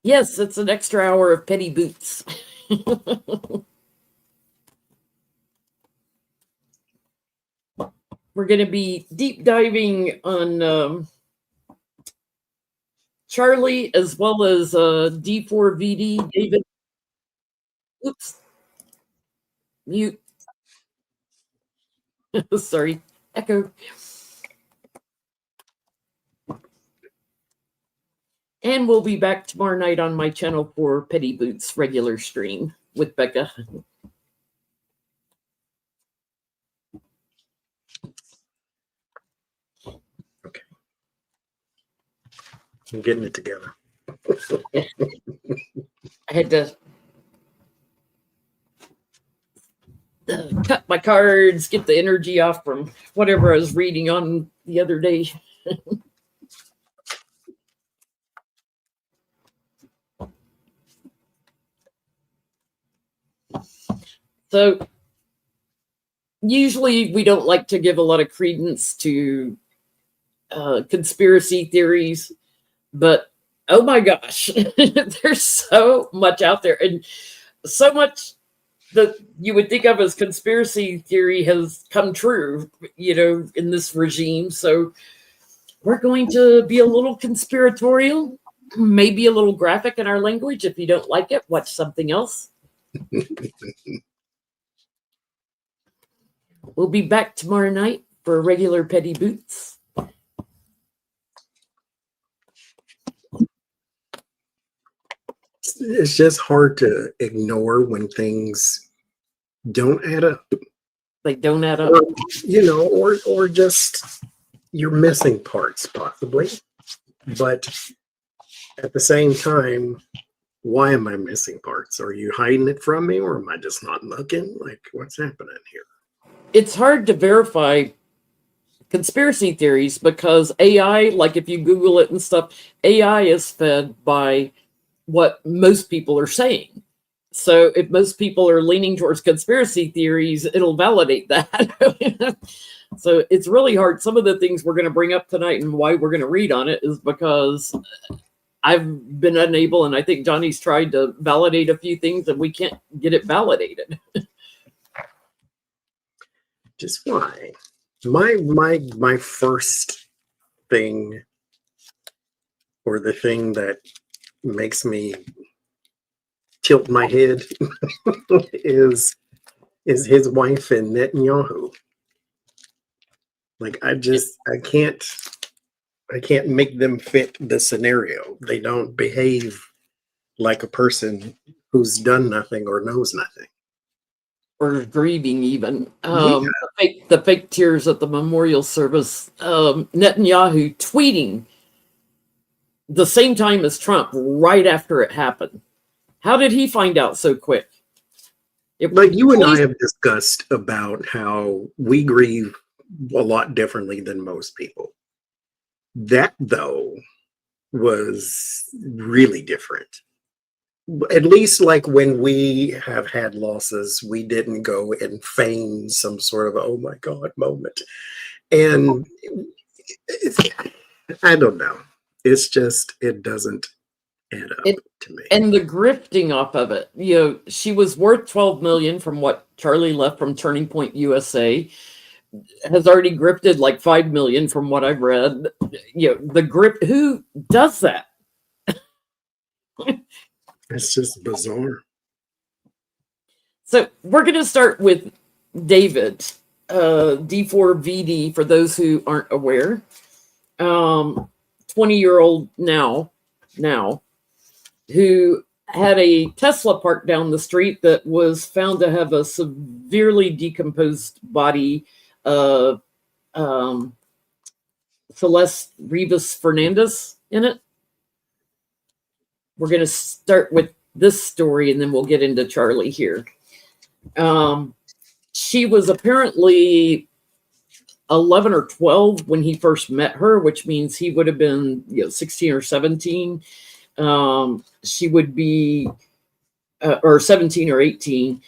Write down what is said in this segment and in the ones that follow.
Yes, it's an extra hour of petty boots. We're going to be deep diving on Charlie as well as D4VD. David, oops, mute. Sorry, echo. And we'll be back tomorrow night on my channel for Petty Boots regular stream with Becca. Okay. I'm getting it together. I had to cut my cards, get the energy off from whatever I was reading on the other day. So usually we don't like to give a lot of credence to conspiracy theories, but oh my gosh, there's so much out there, and so much that you would think of as conspiracy theory has come true, in this regime. So we're going to be a little conspiratorial, maybe a little graphic in our language. If you don't like it, watch something else. We'll be back tomorrow night for regular Petty Boots. It's just hard to ignore when things don't add up. They don't add up. Or just you're missing parts possibly. But at the same time, why am I missing parts? Are you hiding it from me, or am I just not looking? Like, what's happening here? It's hard to verify conspiracy theories because AI, like if you Google it and stuff, AI is fed by what most people are saying. So if most people are leaning towards conspiracy theories, it'll validate that. So it's really hard. Some of the things we're going to bring up tonight and why we're going to read on it is because I've been unable, and I think Johnny's tried to validate a few things, and we can't get it validated. Just why? My first thing, or the thing that makes me tilt my head is his wife and Netanyahu. Like, I can't make them fit the scenario. They don't behave like a person who's done nothing or knows nothing. Or grieving even. The fake tears at the memorial service. Netanyahu tweeting the same time as Trump right after it happened. How did he find out so quick? Like you and I have discussed about how we grieve a lot differently than most people. That, though, was really different. At least, like, when we have had losses, we didn't go and feign some sort of oh my God moment. And I don't know. It's just, it doesn't add up to me. And the grifting off of it, she was worth $12 million from what Charlie left from Turning Point USA. Has already grifted like $5 million from what I've read. The grip, who does that? It's just bizarre. So we're going to start with David, D4VD, for those who aren't aware. 20-year-old now, who had a Tesla parked down the street that was found to have a severely decomposed body of Celeste Rivas Fernandez in it. We're going to start with this story, and then we'll get into Charlie here. She was apparently 11 or 12 when he first met her, which means he would have been 16 or 17. She would be, or 17 or 18.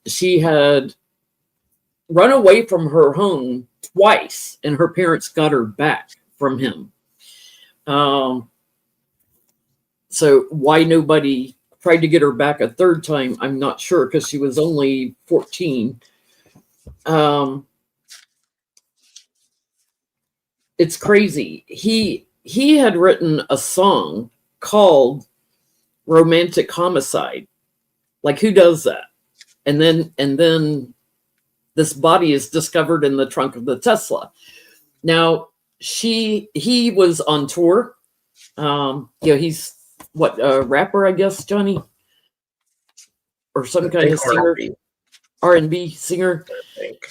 She had run away from her home twice, and her parents got her back from him. Um, so why nobody tried to get her back a third time, I'm not sure, because she was only 14. It's crazy. He had written a song called Romantic Homicide. Like, who does that? And then this body is discovered in the trunk of the Tesla. Now, he was on tour. He's what, a rapper, I guess, Johnny, or some kind of singer, R&B singer. I think.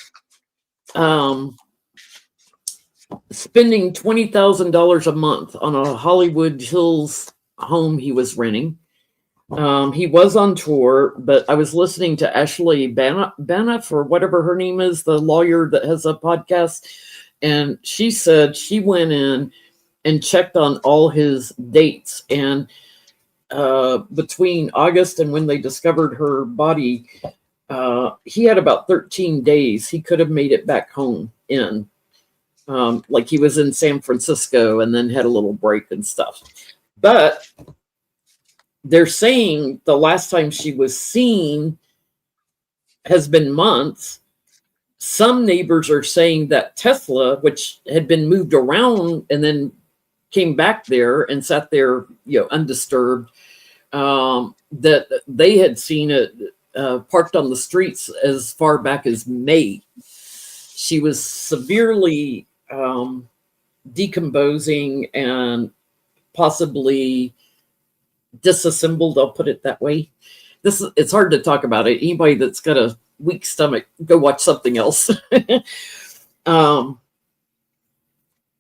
Spending $20,000 a month on a Hollywood Hills home he was renting. He was on tour, but I was listening to Ashley Banoff, or whatever her name is, the lawyer that has a podcast, and she said she went in and checked on all his dates, and between August and when they discovered her body, he had about 13 days he could have made it back home in. Like, he was in San Francisco and then had a little break and stuff. But they're saying the last time she was seen has been months. Some neighbors are saying that Tesla, which had been moved around and then came back there and sat there, undisturbed, that they had seen it parked on the streets as far back as May. She was severely decomposing and possibly disassembled, I'll put it that way. It's hard to talk about it. Anybody that's got a weak stomach, go watch something else.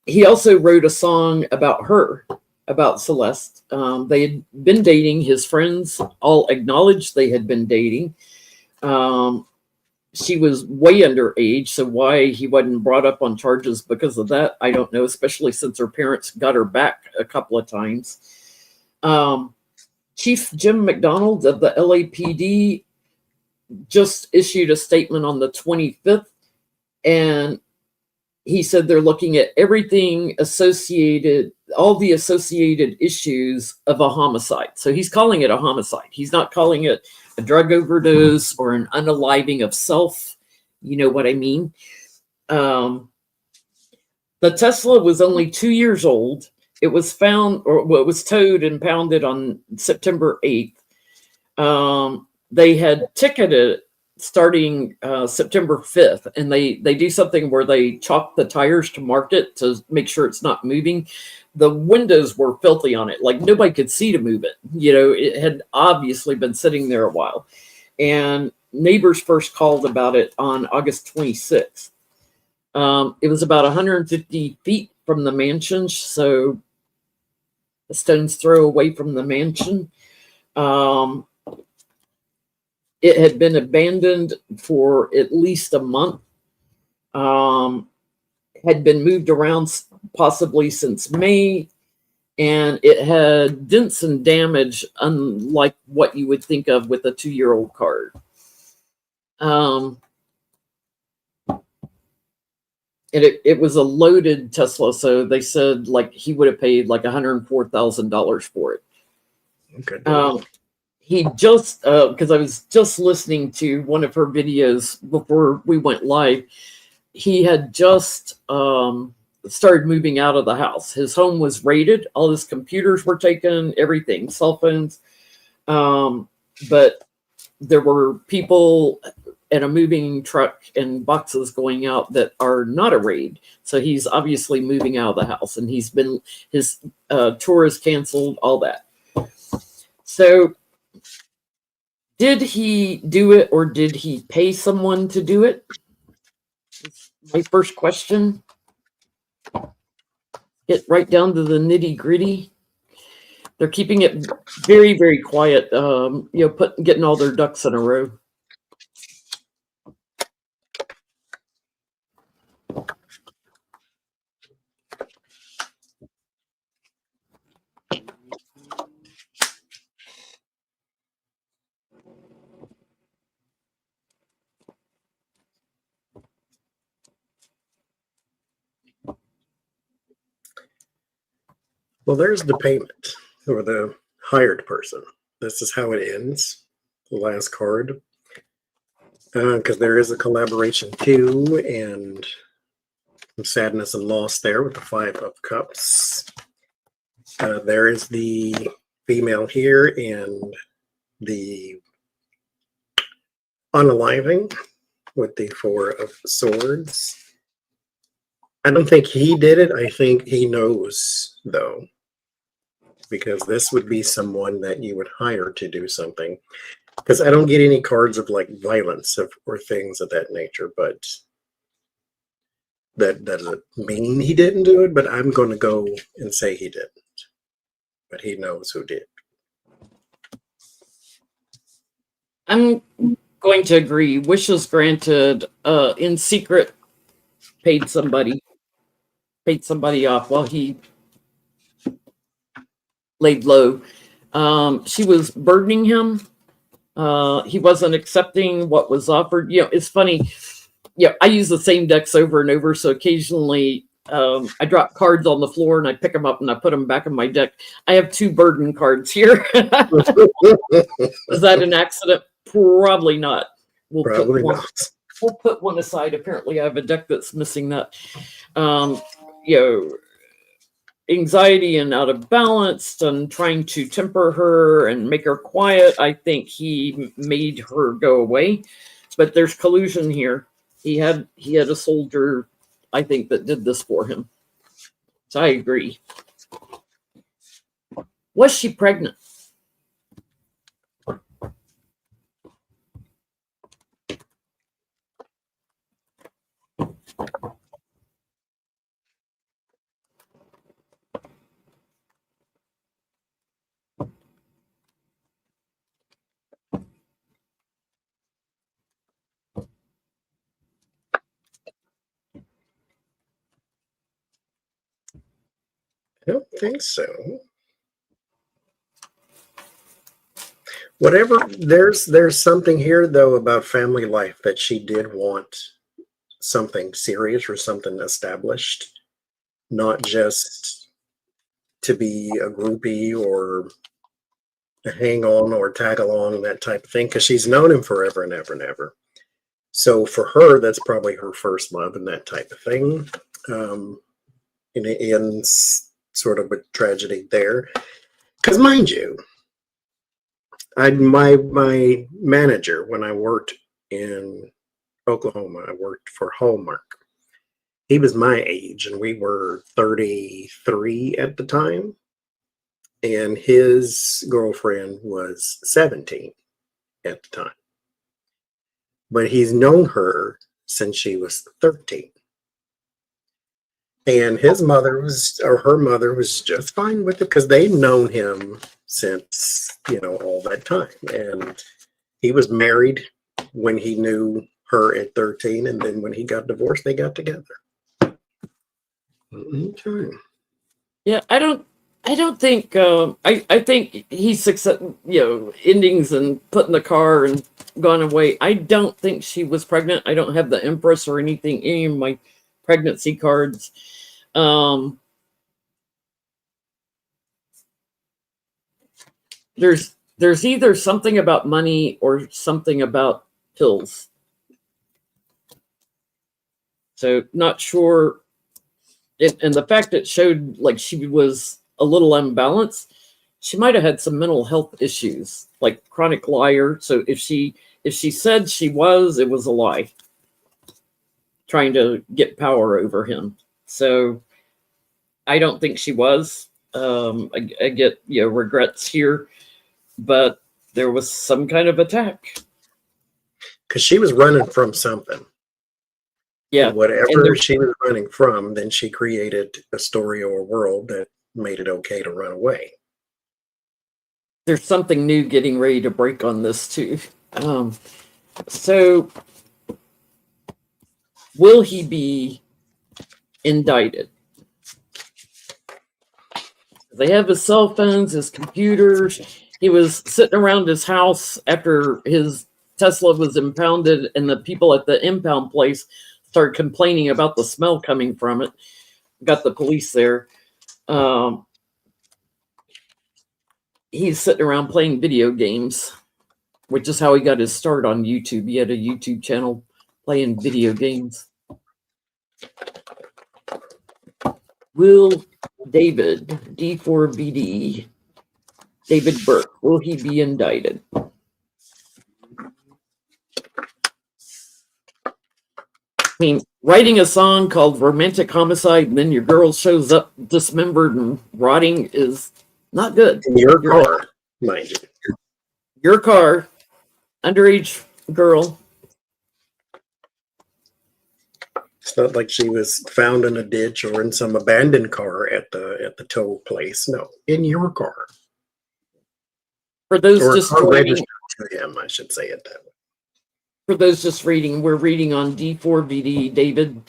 He also wrote a song about her, about Celeste. They had been dating. His friends all acknowledged they had been dating. She was way underage, so why he wasn't brought up on charges because of that, I don't know, especially since her parents got her back a couple of times. Chief Jim McDonald of the LAPD just issued a statement on the 25th, and he said they're looking at everything associated, all the associated issues of a homicide. So he's calling it a homicide. He's not calling it a drug overdose or an unaliving of self. You know what I mean? The Tesla was only 2 years old. It was found, or well, it was towed and pounded on September 8th. They had ticketed starting September 5th, and they do something where they chalk the tires to mark it to make sure it's not moving. The windows were filthy on it, like nobody could see to move it. It had obviously been sitting there a while, and neighbors first called about it on August 26th. It was about 150 feet from the mansion, so a stone's throw away from the mansion. It had been abandoned for at least a month. Had been moved around possibly since May, and it had dents and damage unlike what you would think of with a 2-year-old car. And it was a loaded Tesla, so they said like he would have paid like $104,000 for it. Okay. He just because I was just listening to one of her videos before we went live. He had just started moving out of the house. His home was raided. All his computers were taken, everything, cell phones. But there were people and a moving truck and boxes going out that are not a raid. So he's obviously moving out of the house, and his tour is canceled, all that. So did he do it, or did he pay someone to do it? My first question. Get right down to the nitty gritty. They're keeping it very, very quiet. Getting all their ducks in a row. Well, there's the payment or the hired person. This is how it ends. The last card. Because there is a collaboration too, and some sadness and loss there with the Five of Cups. There is the female here and the unaliving with the Four of Swords. I don't think he did it. I think he knows, though, because this would be someone that you would hire to do something. Because I don't get any cards of like violence or things of that nature, but that doesn't mean he didn't do it. But I'm going to go and say he didn't. But he knows who did. I'm going to agree. Wishes granted, in secret, paid somebody off while he laid low. She was burdening him. He wasn't accepting what was offered. It's funny. I use the same decks over and over, so occasionally I drop cards on the floor and I pick them up and I put them back in my deck. I have 2 burden cards here. Is that an accident? Probably not. Probably not. We'll put one aside. Apparently, I have a deck that's missing that. Anxiety and out of balance and trying to temper her and make her quiet. I think he made her go away, but there's collusion here. He had a soldier, I think, that did this for him. So I agree. Was she pregnant? I don't think so. Whatever, there's something here though about family life that she did want something serious or something established, not just to be a groupie or a hang on or tag along, that type of thing, because she's known him forever and ever and ever. So for her, that's probably her first love and that type of thing. And it ends sort of with tragedy there. Because mind you, my manager, when I worked in Oklahoma, I worked for Hallmark. He was my age, and we were 33 at the time. And his girlfriend was 17 at the time. But he's known her since she was 13. And his mother her mother was just fine with it because they'd known him since, all that time. And he was married when he knew her at 13. And then when he got divorced, they got together. Okay. Yeah, I don't think, I think he's success, endings and put in the car and gone away. I don't think she was pregnant. I don't have the Empress or anything, any of my pregnancy cards. There's either something about money or something about pills. So not sure. And the fact it showed like she was a little unbalanced, she might have had some mental health issues, like chronic liar. So if she said she was, it was a lie, trying to get power over him. So I don't think she was. I get regrets here, but there was some kind of attack. Because she was running from something. Yeah. And whatever she was running from, then she created a story or a world that made it okay to run away. There's something new getting ready to break on this too. So will he be indicted? They have his cell phones, his computers. He was sitting around his house after his Tesla was impounded, and the people at the impound place started complaining about the smell coming from it. Got the police there. he's sitting around playing video games, which is how he got his start on YouTube. He had a YouTube channel playing video games. Will David, D4BD, David Burke, will he be indicted? I mean, writing a song called Romantic Homicide and then your girl shows up dismembered and rotting is not good. In your car, mind you. Your car, underage girl. It's not like she was found in a ditch or in some abandoned car at the tow place. No, in your car. For those or just registered joining, to him, I should say it that way. for those just reading, we're reading on D4BD, David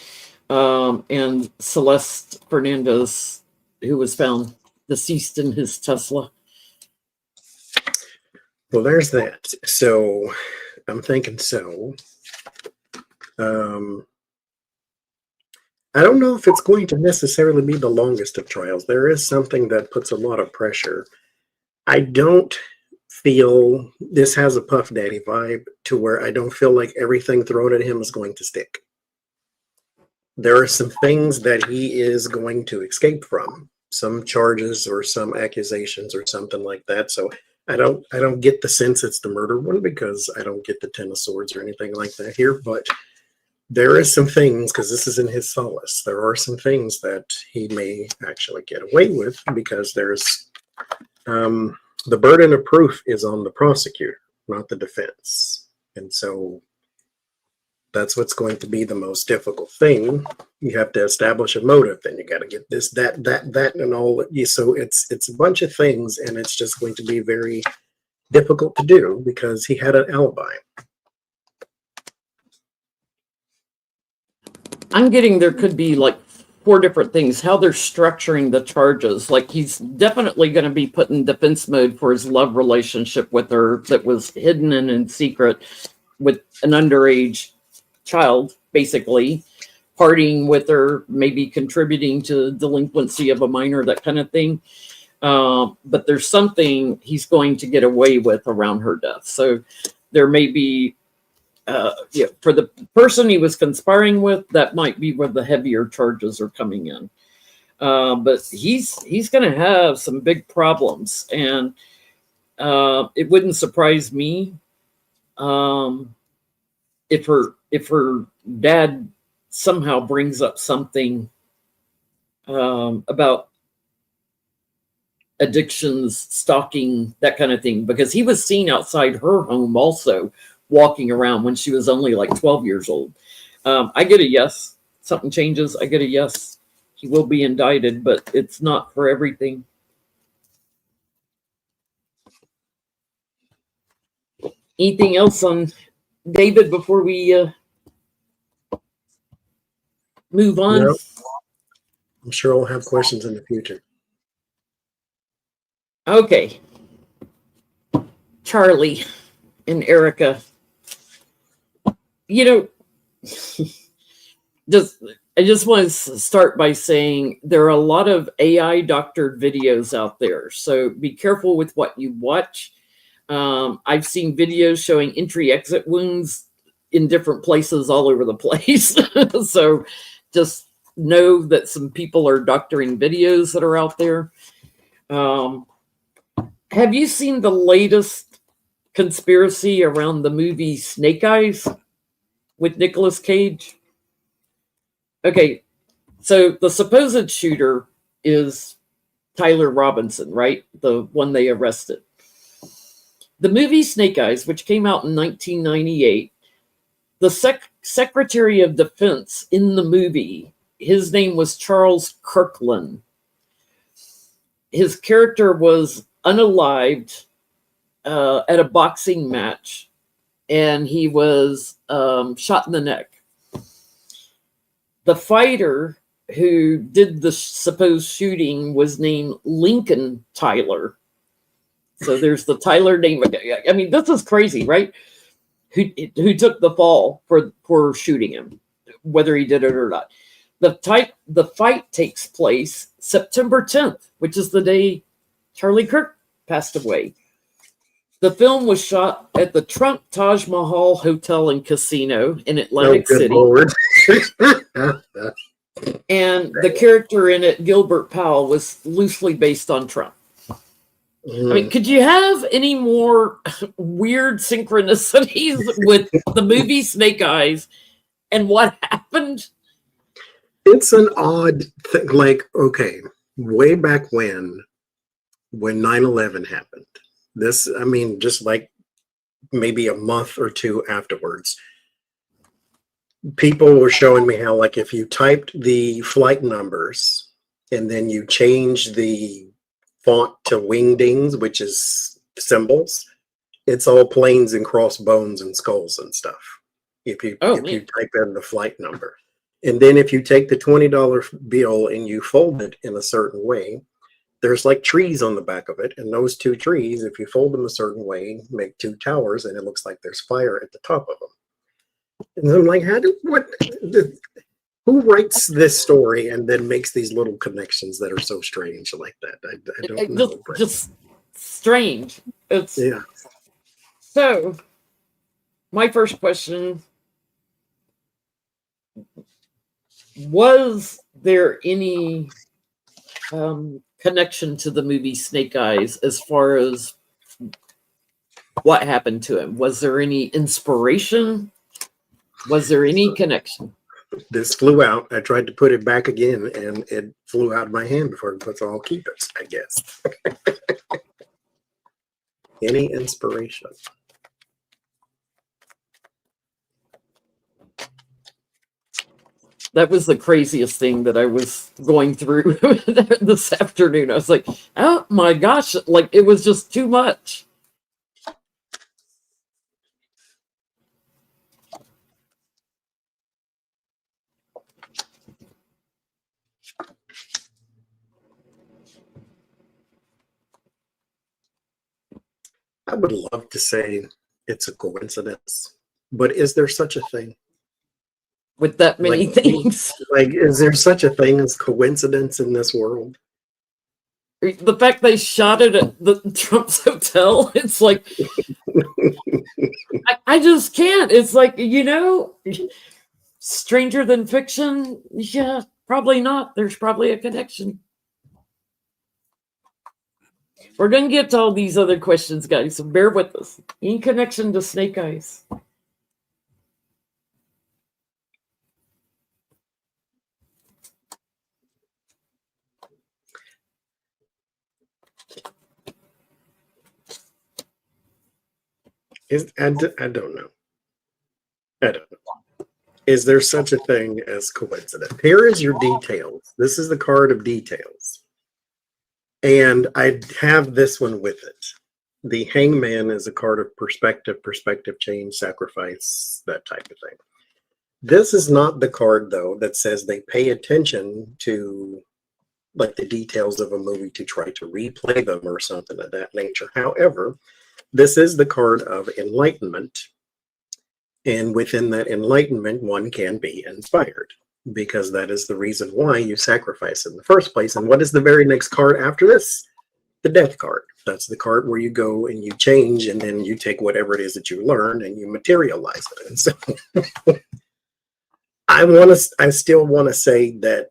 and Celeste Fernandez, who was found deceased in his Tesla. Well, there's that. So I'm thinking I don't know if it's going to necessarily be the longest of trials. There is something that puts a lot of pressure. I don't feel this has a Puff Daddy vibe to where I don't feel like everything thrown at him is going to stick. There are some things that he is going to escape from, some charges or some accusations or something like that. So I don't get the sense it's the murder one because I don't get the Ten of Swords or anything like that here, but there is some things, because this is in his solace, there are some things that he may actually get away with because there's the burden of proof is on the prosecutor, not the defense. And so that's what's going to be the most difficult thing. You have to establish a motive, then you got to get this, that, and all. So it's a bunch of things, and it's just going to be very difficult to do because he had an alibi. I'm getting there could be like 4 different things, how they're structuring the charges. Like he's definitely going to be put in defense mode for his love relationship with her that was hidden and in secret with an underage child, basically partying with her, maybe contributing to the delinquency of a minor, that kind of thing. But there's something he's going to get away with around her death. So there may be for the person he was conspiring with, that might be where the heavier charges are coming in. But he's going to have some big problems, and it wouldn't surprise me if her dad somehow brings up something about addictions, stalking, that kind of thing, because he was seen outside her home also walking around when she was only like 12 years old. I get a yes. Something changes, I get a yes. He will be indicted, but it's not for everything. Anything else on David before we move on? Yep. I'm sure I'll have questions in the future. Okay. Charlie and Erica. You know, I just want to start by saying there are a lot of AI doctored videos out there, so be careful with what you watch. I've seen videos showing entry-exit wounds in different places all over the place. So just know that some people are doctoring videos that are out there. Have you seen the latest conspiracy around the movie Snake Eyes with Nicolas Cage? Okay, so the supposed shooter is Tyler Robinson, right? The one they arrested. The movie Snake Eyes, which came out in 1998, the Secretary of Defense in the movie, his name was Charles Kirkland. His character was unalived at a boxing match, and he was shot in the neck. The fighter who did the supposed shooting was named Lincoln Tyler. So there's the Tyler name. I mean, this is crazy, right? Who took the fall for shooting him, whether he did it or not. The fight takes place September 10th, which is the day Charlie Kirk passed away. The film was shot at the Trump Taj Mahal Hotel and Casino in Atlantic City. Lord. And the character in it, Gilbert Powell, was loosely based on Trump. I mean, could you have any more weird synchronicities with the movie Snake Eyes and what happened? It's an odd thing. Like, okay, way back when 9/11 happened, this, I mean, just like maybe a month or two afterwards, people were showing me how, like, if you typed the flight numbers and then you changed the font to wingdings, which is symbols, it's all planes and crossbones and skulls and stuff. If you type in the flight number. And then if you take the $20 bill and you fold it in a certain way, there's like trees on the back of it. And those two trees, if you fold them a certain way, make two towers, and it looks like there's fire at the top of them. And I'm like, who writes this story and then makes these little connections that are so strange like that? I don't know. Just strange. Yeah. So, my first question, was there any connection to the movie Snake Eyes as far as what happened to him? Was there any inspiration? Was there any connection? This flew out. I tried to put it back again, and it flew out of my hand before it, so I'll keep it, I guess. Any inspiration? That was the craziest thing that I was going through this afternoon. I was like, oh my gosh, like it was just too much. I would love to say it's a coincidence, but is there such a thing? With that many things? Like, is there such a thing as coincidence in this world? The fact they shot it at the Trump's hotel, it's like, I just can't. It's like, stranger than fiction? Yeah, probably not. There's probably a connection. We're going to get to all these other questions, guys, so bear with us. Any connection to Snake Eyes? I don't know. I don't know. Is there such a thing as coincidence? Here is your details. This is the card of details. And I have this one with it. The Hangman is a card of perspective change, sacrifice, that type of thing. This is not the card, though, that says they pay attention to like the details of a movie to try to replay them or something of that nature. However, this is the card of enlightenment. And within that enlightenment, one can be inspired, because that is the reason why you sacrifice in the first place. And what is the very next card after this? The death card. That's the card where you go and you change, and then you take whatever it is that you learned and you materialize it. And so I still want to say that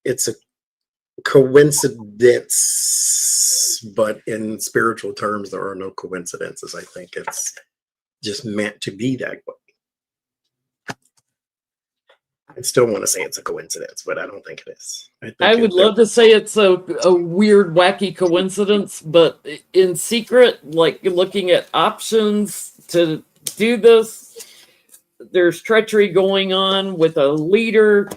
it's a coincidence, but in spiritual terms, there are no coincidences. I think it's just meant to be that way. I still want to say it's a coincidence, but I don't think it is. I would love to say it's a weird, wacky coincidence, but in secret, like looking at options to do this, there's treachery going on with a leader.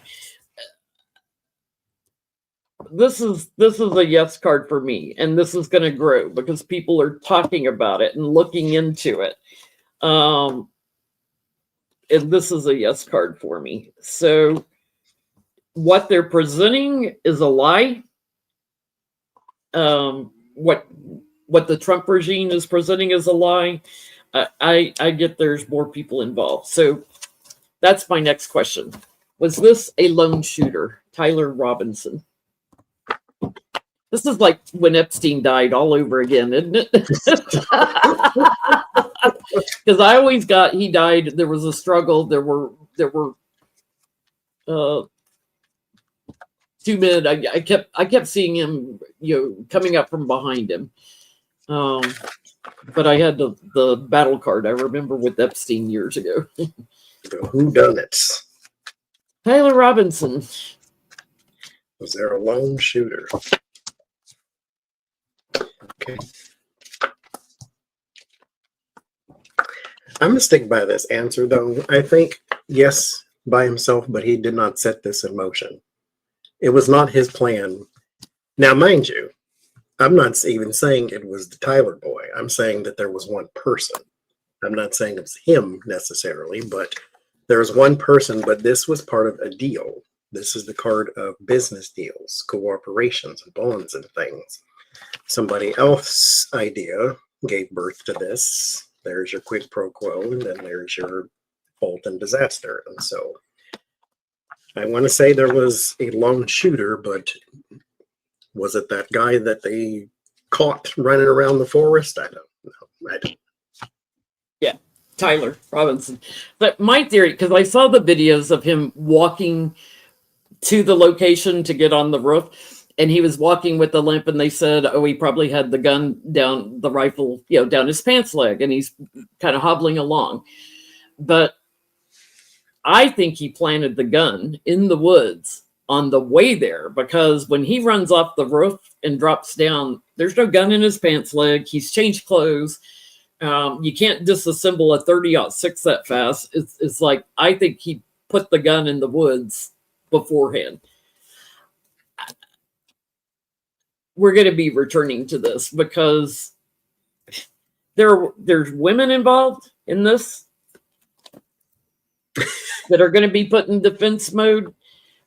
This is a yes card for me, and this is going to grow because people are talking about it and looking into it. And this is a yes card for me. So what they're presenting is a lie. What the Trump regime is presenting is a lie. I get there's more people involved. So that's my next question. Was this a lone shooter, Tyler Robinson? This is like when Epstein died all over again, isn't it? Because I always got he died. There was a struggle. There were two men. I kept seeing him, coming up from behind him. But I had the battle card. I remember with Epstein years ago. Who done it? Tyler Robinson. Was there a lone shooter? Okay. I'm going to stick by this answer, though. I think, yes, by himself, but he did not set this in motion. It was not his plan. Now, mind you, I'm not even saying it was the Tyler boy. I'm saying that there was one person. I'm not saying it was him necessarily, but there was one person, but this was part of a deal. This is the card of business deals, cooperations, and bonds and things. Somebody else's idea gave birth to this. There's your quid pro quo, and then there's your fault and disaster. And so I want to say there was a lone shooter, but was it that guy that they caught running around the forest? I don't know. I don't. Yeah, Tyler Robinson. But my theory, because I saw the videos of him walking to the location to get on the roof, and he was walking with the limp, and they said, oh, he probably had the gun down the rifle, down his pants leg, and he's kind of hobbling along. But I think he planted the gun in the woods on the way there, because when he runs off the roof and drops down, there's no gun in his pants leg. He's changed clothes. You can't disassemble a 30-06 that fast. It's like, I think he put the gun in the woods beforehand. We're going to be returning to this because there's women involved in this that are going to be put in defense mode.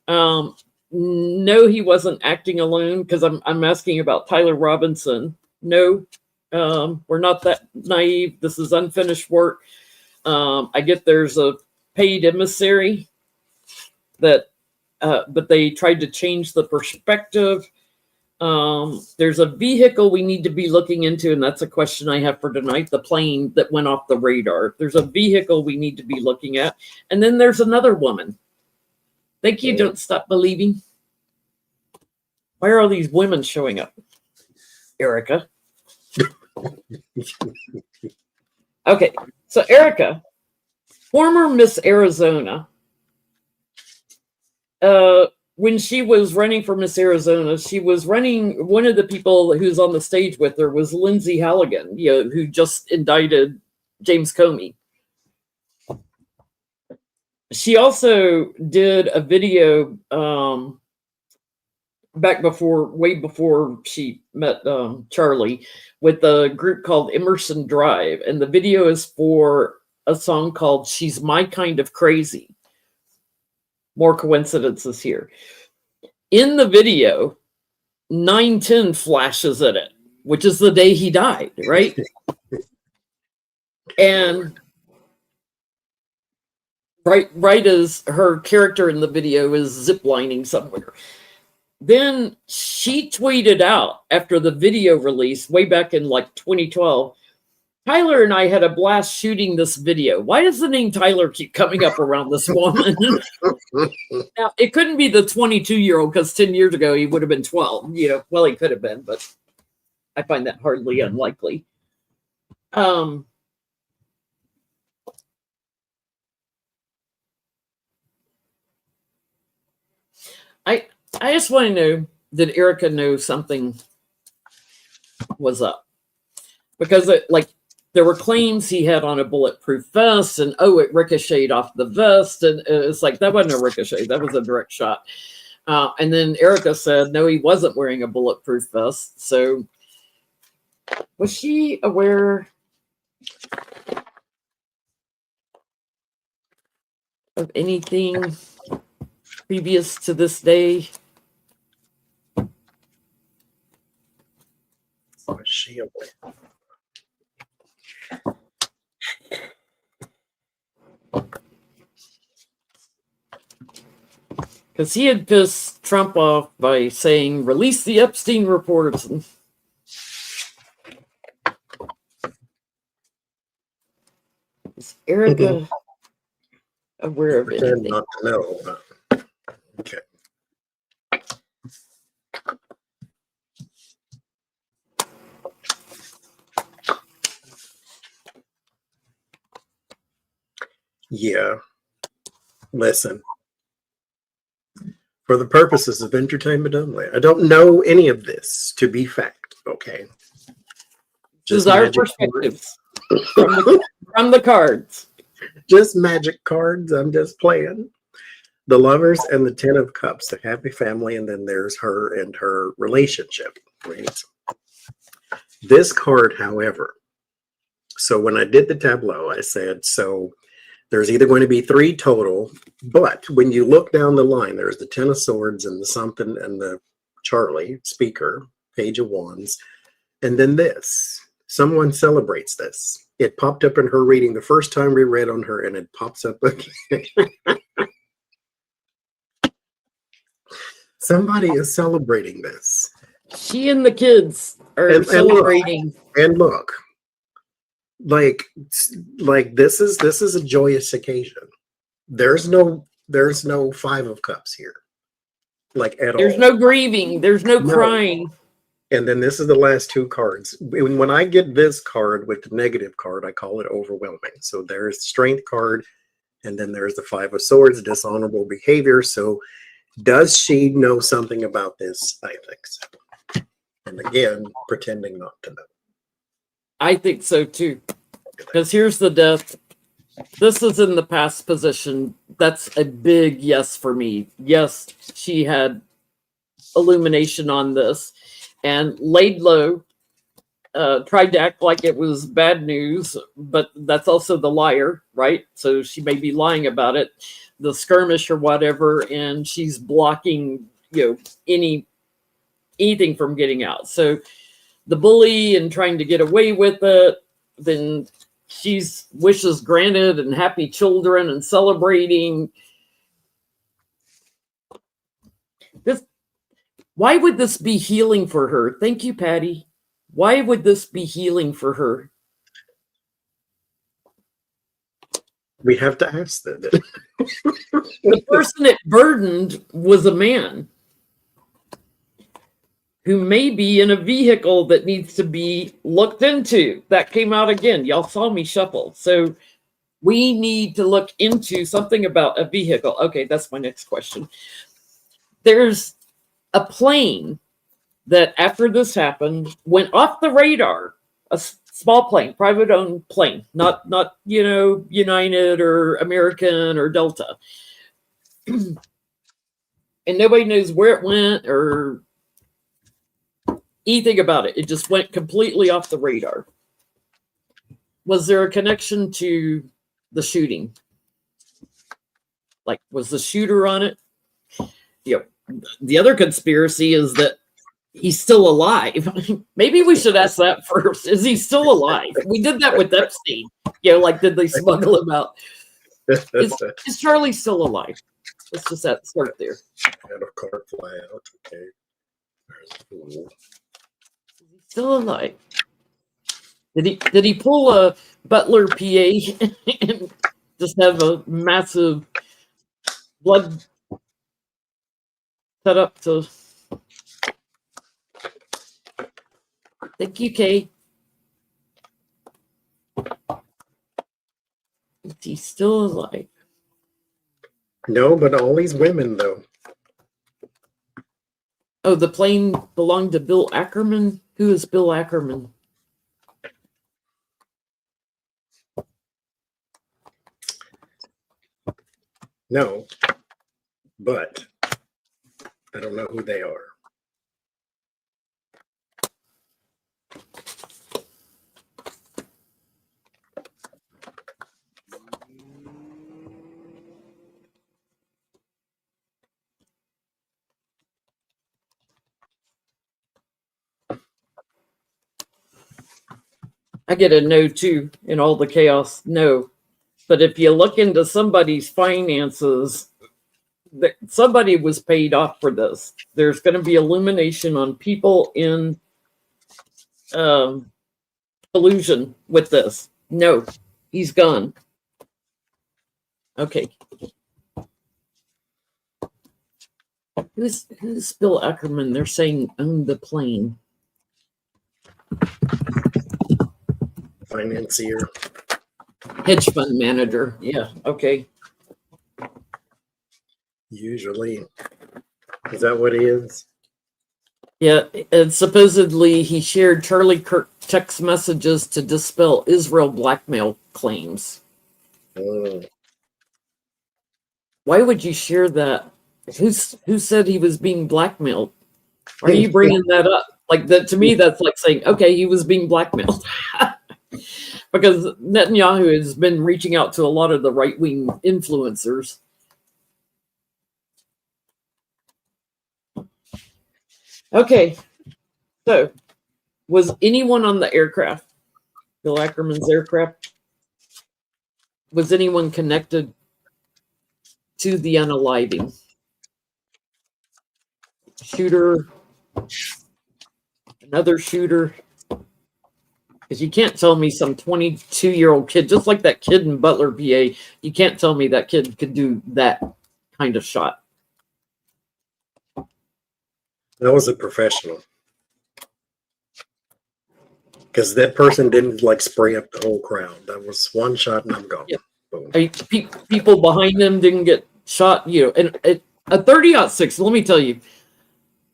No, he wasn't acting alone, because I'm asking about Tyler Robinson. No, we're not that naive. This is unfinished work. I get there's a paid emissary that, but they tried to change the perspective. There's a vehicle we need to be looking into, and that's a question I have for tonight. The plane that went off the radar. There's a vehicle we need to be looking at. And then there's another woman. Thank you. Don't stop believing. Why are all these women showing up? Erica. Okay. So Erica, former Miss Arizona, when she was running for Miss Arizona, she was running, one of the people who's on the stage with her was Lindsay Halligan, who just indicted James Comey. She also did a video way before she met Charlie, with a group called Emerson Drive. And the video is for a song called She's My Kind of Crazy. More coincidences here. In the video, 9/10 flashes in it, which is the day he died, right? And right as her character in the video is ziplining somewhere. Then she tweeted out after the video release, way back in like 2012, Tyler and I had a blast shooting this video. Why does the name Tyler keep coming up around this woman? Now, it couldn't be the 22-year-old, because 10 years ago he would have been 12. Well, he could have been, but I find that hardly unlikely. I just want to know, did Erica know something was up? Because there were claims he had on a bulletproof vest, and it ricocheted off the vest, and it's like, that wasn't a ricochet, that was a direct shot. And then Erica said, no, he wasn't wearing a bulletproof vest. So was she aware of anything previous to this day? Was she aware? Because he had pissed Trump off by saying, release the Epstein reports. And is Erica aware of Pretend anything? not to know. Okay. Yeah. Listen. For the purposes of entertainment only. I don't know any of this to be fact, okay? This is our perspectives from the cards. Just magic cards. I'm just playing. The Lovers and the Ten of Cups, the happy family, and then there's her and her relationship, right? This card, however, so when I did the tableau, I said, so there's either going to be 3 total, but when you look down the line, there's the Ten of Swords and the something and the Charlie, speaker, Page of Wands, and then this. Someone celebrates this. It popped up in her reading the first time we read on her, and it pops up again. Somebody is celebrating this. She and the kids are celebrating. And look, like this is a joyous occasion. There's no 5 of Cups here, like at all. There's no grieving. There's no crying. And then this is the last 2 cards. When I get this card with the negative card, I call it overwhelming. So there's the Strength card, and then there's the 5 of Swords, dishonorable behavior. So does she know something about this? I think so. And again, pretending not to know. I think so too. Because here's the Death. This is in the past position. That's a big yes for me. Yes, she had illumination on this and laid low, tried to act like it was bad news, but that's also the liar, right? So she may be lying about it, the skirmish or whatever, and she's blocking, anything from getting out. So the bully and trying to get away with it, then she's wishes granted and happy children and celebrating. Why would this be healing for her? Thank you, Patty. Why would this be healing for her? We have to ask that. The person it burdened was a man who may be in a vehicle that needs to be looked into. That came out again. Y'all saw me shuffle. So we need to look into something about a vehicle. Okay, that's my next question. There's a plane that after this happened went off the radar, a small plane, private owned plane, not United or American or Delta. And nobody knows where it went or anything about it. It just went completely off the radar. Was there a connection to the shooting? Like, was the shooter on it? The other conspiracy is that he's still alive. Maybe we should ask that first. Is he still alive? We did that with Epstein. Did they smuggle him out? Is Charlie still alive? Let's just start there. And a card fly out. Okay. Is he still alive? Did he pull a Butler PA and just have a massive blood set up to? Thank you, Kay. Is he still alive? No, but all these women, though. Oh, the plane belonged to Bill Ackerman? Who is Bill Ackerman? No, but I don't know who they are. I get a no too in all the chaos. No. But if you look into somebody's finances, somebody was paid off for this. There's going to be illumination on people in collusion with this. No, he's gone. Okay. Who's Bill Ackerman? They're saying owned the plane. Financier. Hedge fund manager. Yeah, okay. Usually. Is that what he is? Yeah, and supposedly he shared Charlie Kirk text messages to dispel Israel blackmail claims. Oh. Why would you share that? Who said he was being blackmailed? Are you bringing that up? Like that to me, that's like saying, okay, he was being blackmailed. Because Netanyahu has been reaching out to a lot of the right-wing influencers. Okay, so was anyone on the aircraft, Bill Ackerman's aircraft? Was anyone connected to the unaliving? Shooter, another shooter? Because you can't tell me some 22-year-old kid, just like that kid in Butler, PA, you can't tell me that kid could do that kind of shot. That was a professional. Because that person didn't like spray up the whole crowd. That was one shot and I'm gone. Yep. People behind them didn't get shot, and a 30-06, let me tell you,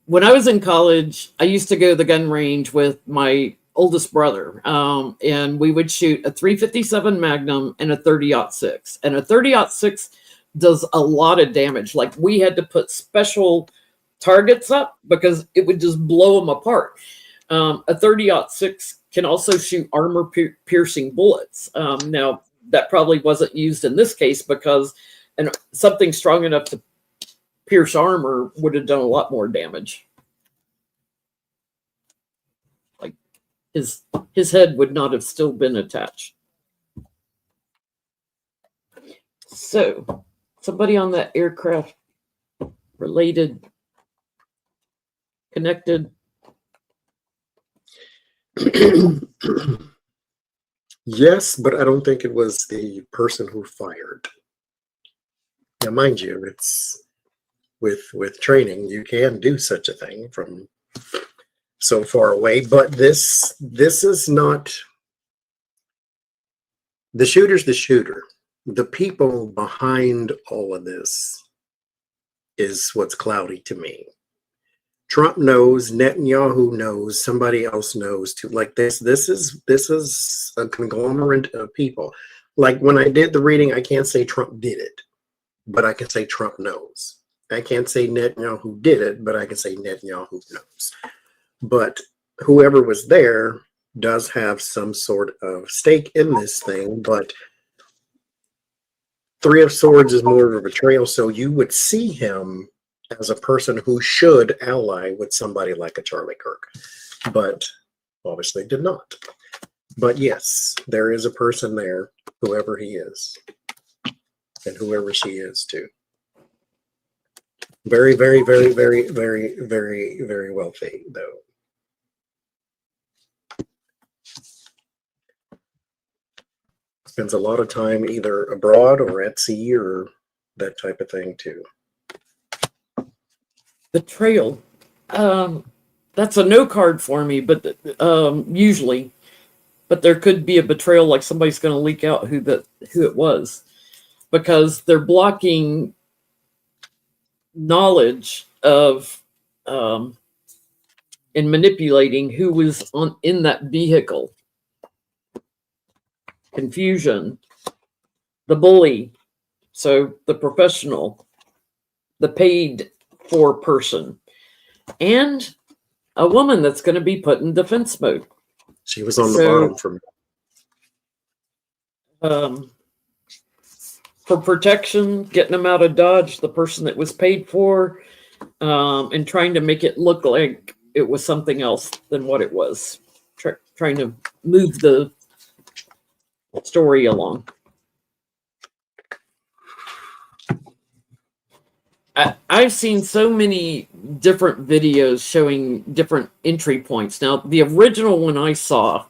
when I was in college, I used to go to the gun range with my oldest brother, and we would shoot a 357 Magnum and a 30-06. And a 30-06 does a lot of damage. Like, we had to put special targets up because it would just blow them apart. A 30-06 can also shoot armor piercing bullets. Now, that probably wasn't used in this case because something strong enough to pierce armor would have done a lot more damage. Like his head would not have still been attached. So, somebody on that aircraft related, connected. Yes, but I don't think it was the person who fired. Now, mind you, it's with training, you can do such a thing from so far away, but this is not the shooter's the shooter. The people behind all of this is what's cloudy to me. Trump knows, Netanyahu knows, somebody else knows too. Like this is a conglomerate of people. Like when I did the reading, I can't say Trump did it, but I can say Trump knows. I can't say Netanyahu did it, but I can say Netanyahu knows. But whoever was there does have some sort of stake in this thing, but Three of Swords is more of a betrayal, so you would see him as a person who should ally with somebody like a Charlie Kirk, but obviously did not. But yes, there is a person there, whoever he is, and whoever she is too. Very, very, very, very, very, very, very wealthy, though. Spends a lot of time either abroad or at sea or that type of thing too. Betrayal. That's a no card for me, but usually. But there could be a betrayal, like somebody's going to leak out who it was, because they're blocking knowledge of and manipulating who was in that vehicle. Confusion, the bully, so the professional, the paid for person, and a woman that's going to be put in defense mode. She was on the bottom for me. For protection, getting them out of Dodge, the person that was paid for, and trying to make it look like it was something else than what it was. Trying to move the story along. I've seen so many different videos showing different entry points. Now, the original one I saw,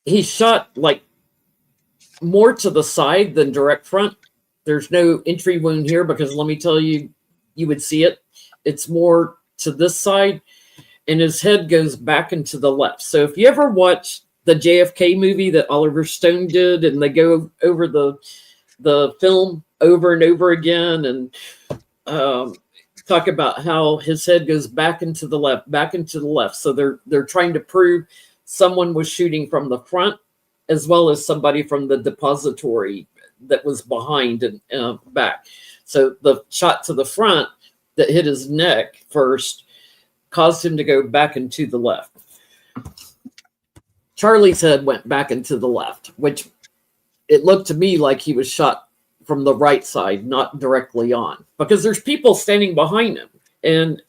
he shot like more to the side than direct front. There's no entry wound here because let me tell you, you would see it. It's more to this side, and his head goes back into the left. So if you ever watch the JFK movie that Oliver Stone did, and they go over the film over and over again, and talk about how his head goes back into the left, back into the left. So they're trying to prove someone was shooting from the front as well as somebody from the depository that was behind and back. So the shot to the front that hit his neck first caused him to go back into the left. Charlie's head went back into the left, which it looked to me like he was shot from the right side, not directly on, because there's people standing behind him. And,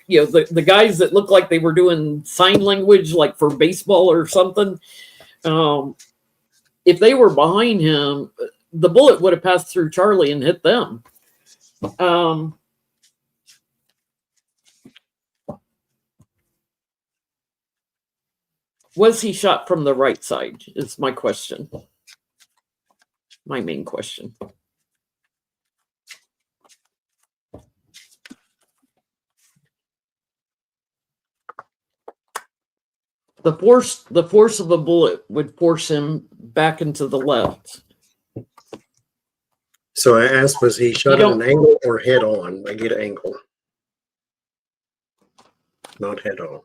you know, the guys that look like they were doing sign language, like for baseball or something, if they were behind him, the bullet would have passed through Charlie and hit them. Was he shot from the right side is my question. My main question. The force of a bullet would force him back into the left. So I asked, was he shot at an angle or head on? I get angle, not head on.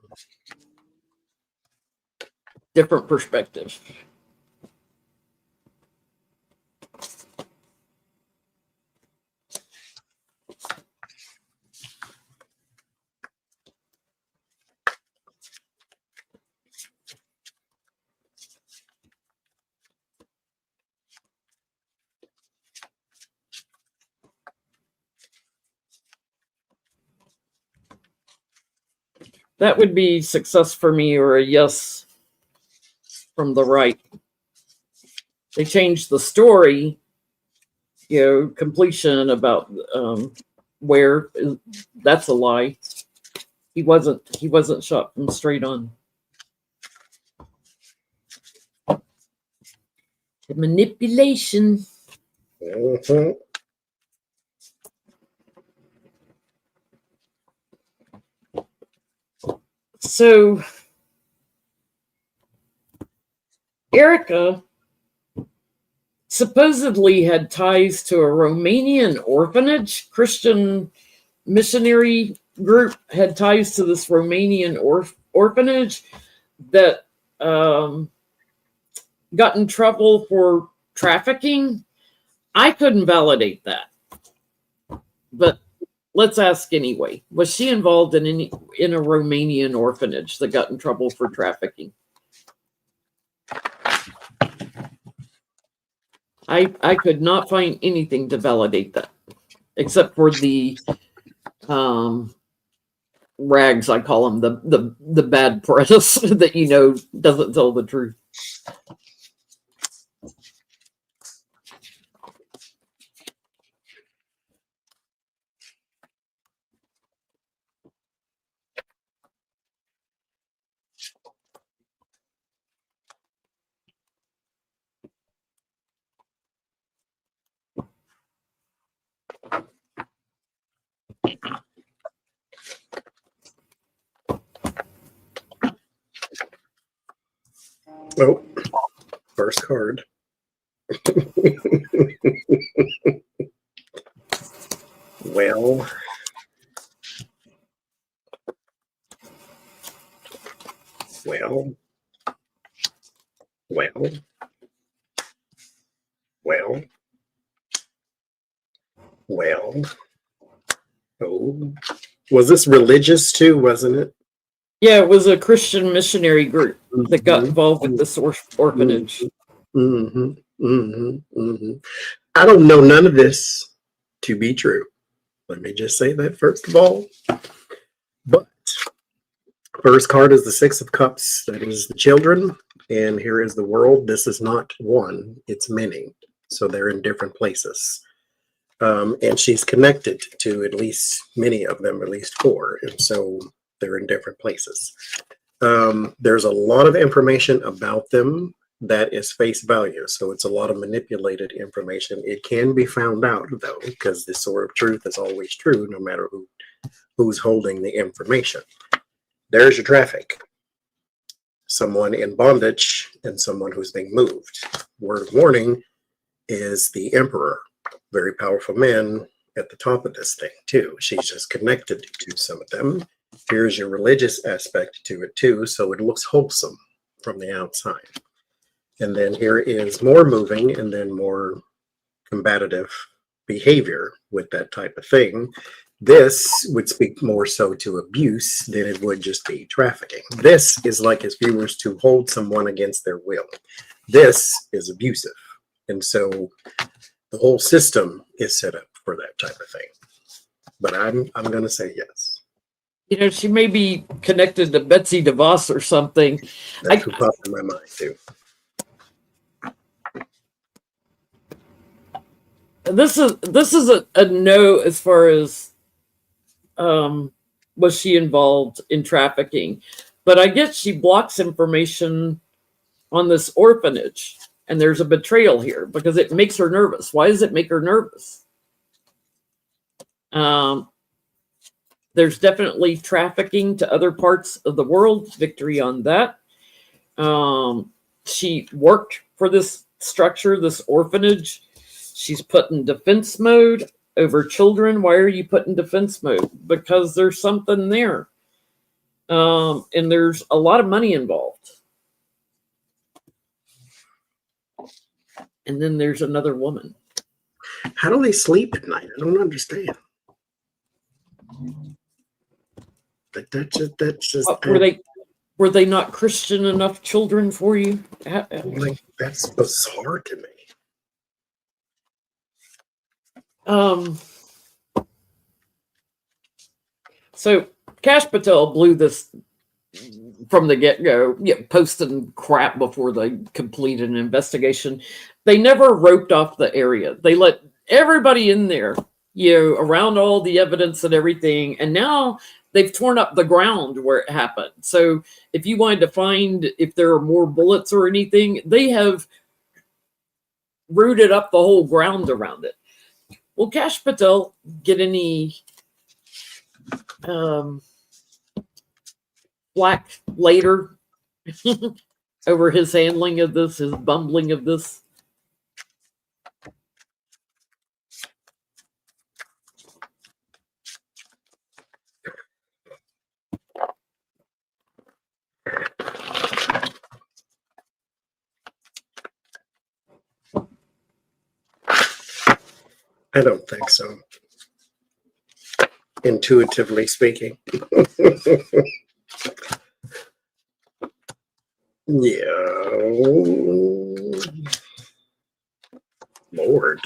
Different perspective. That would be success for me, or a yes from the right. They changed the story, you know, completion about where. That's a lie. He wasn't shot from straight on. The manipulation. Mm-hmm. So Erica supposedly had ties to a Romanian orphanage. Christian missionary group had ties to this Romanian orphanage that got in trouble for trafficking. I couldn't validate that, but let's ask anyway. Was she involved in a Romanian orphanage that got in trouble for trafficking? I could not find anything to validate that, except for the rags, I call them, the bad press that, you know, doesn't tell the truth. Oh, first card. Well, oh, was this religious too, wasn't it? Yeah, it was a Christian missionary group that got involved with this orphanage. Mm-hmm. Mm-hmm. Mm-hmm. I don't know none of this to be true. Let me just say that first of all. But first card is the Six of Cups. That is the children. And here is the world. This is not one, it's many. So they're in different places. And she's connected to at least many of them, at least 4. And so they're in different places. There's a lot of information about them that is face value. So it's a lot of manipulated information. It can be found out, though, because the sword of truth is always true, no matter who's holding the information. There's your traffic. Someone in bondage and someone who's being moved. Word of warning is the emperor. Very powerful man at the top of this thing, too. She's just connected to some of them. Here's your religious aspect to it, too, so it looks wholesome from the outside. And then here is more moving and then more combative behavior with that type of thing. This would speak more so to abuse than it would just be trafficking. This is like his viewers to hold someone against their will. This is abusive. And so the whole system is set up for that type of thing. But I'm going to say yes. You know, she may be connected to Betsy DeVos or something. That's who popped in my mind, too. This is a no as far as was she involved in trafficking, but I guess she blocks information on this orphanage, and there's a betrayal here because it makes her nervous. Why does it make her nervous? There's definitely trafficking to other parts of the world. Victory on that. She worked for this structure, this orphanage. She's put in defense mode over children. Why are you put in defense mode? Because there's something there. And there's a lot of money involved. And then there's another woman. How do they sleep at night? I don't understand. But that's just were they not Christian enough children for you? Like, that's bizarre to me. So Cash Patel blew this from the get-go, posting crap before they completed an investigation. They never roped off the area. They let everybody in there, around all the evidence and everything. And now they've torn up the ground where it happened. So if you wanted to find if there are more bullets or anything, they have rooted up the whole ground around it. Will Cash Patel get any flack later over his handling of this, his bumbling of this? I don't think so. Intuitively speaking. Yeah. Lord.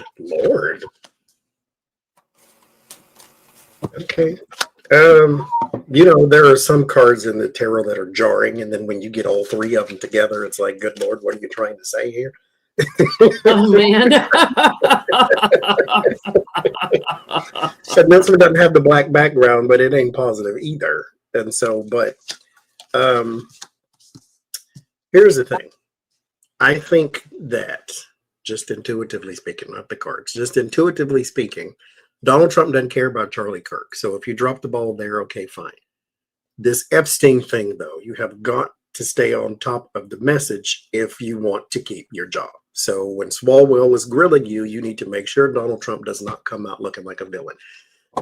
Okay. There are some cards in the tarot that are jarring, and then when you get all 3 of them together, it's like, good Lord, what are you trying to say here? Oh, man. And this one doesn't have the black background, but it ain't positive either. And so, but here's the thing. I think that, just intuitively speaking, not the cards, just intuitively speaking, Donald Trump doesn't care about Charlie Kirk. So if you drop the ball there, okay, fine. This Epstein thing, though, you have got to stay on top of the message if you want to keep your job. So when Swalwell is grilling you, you need to make sure Donald Trump does not come out looking like a villain.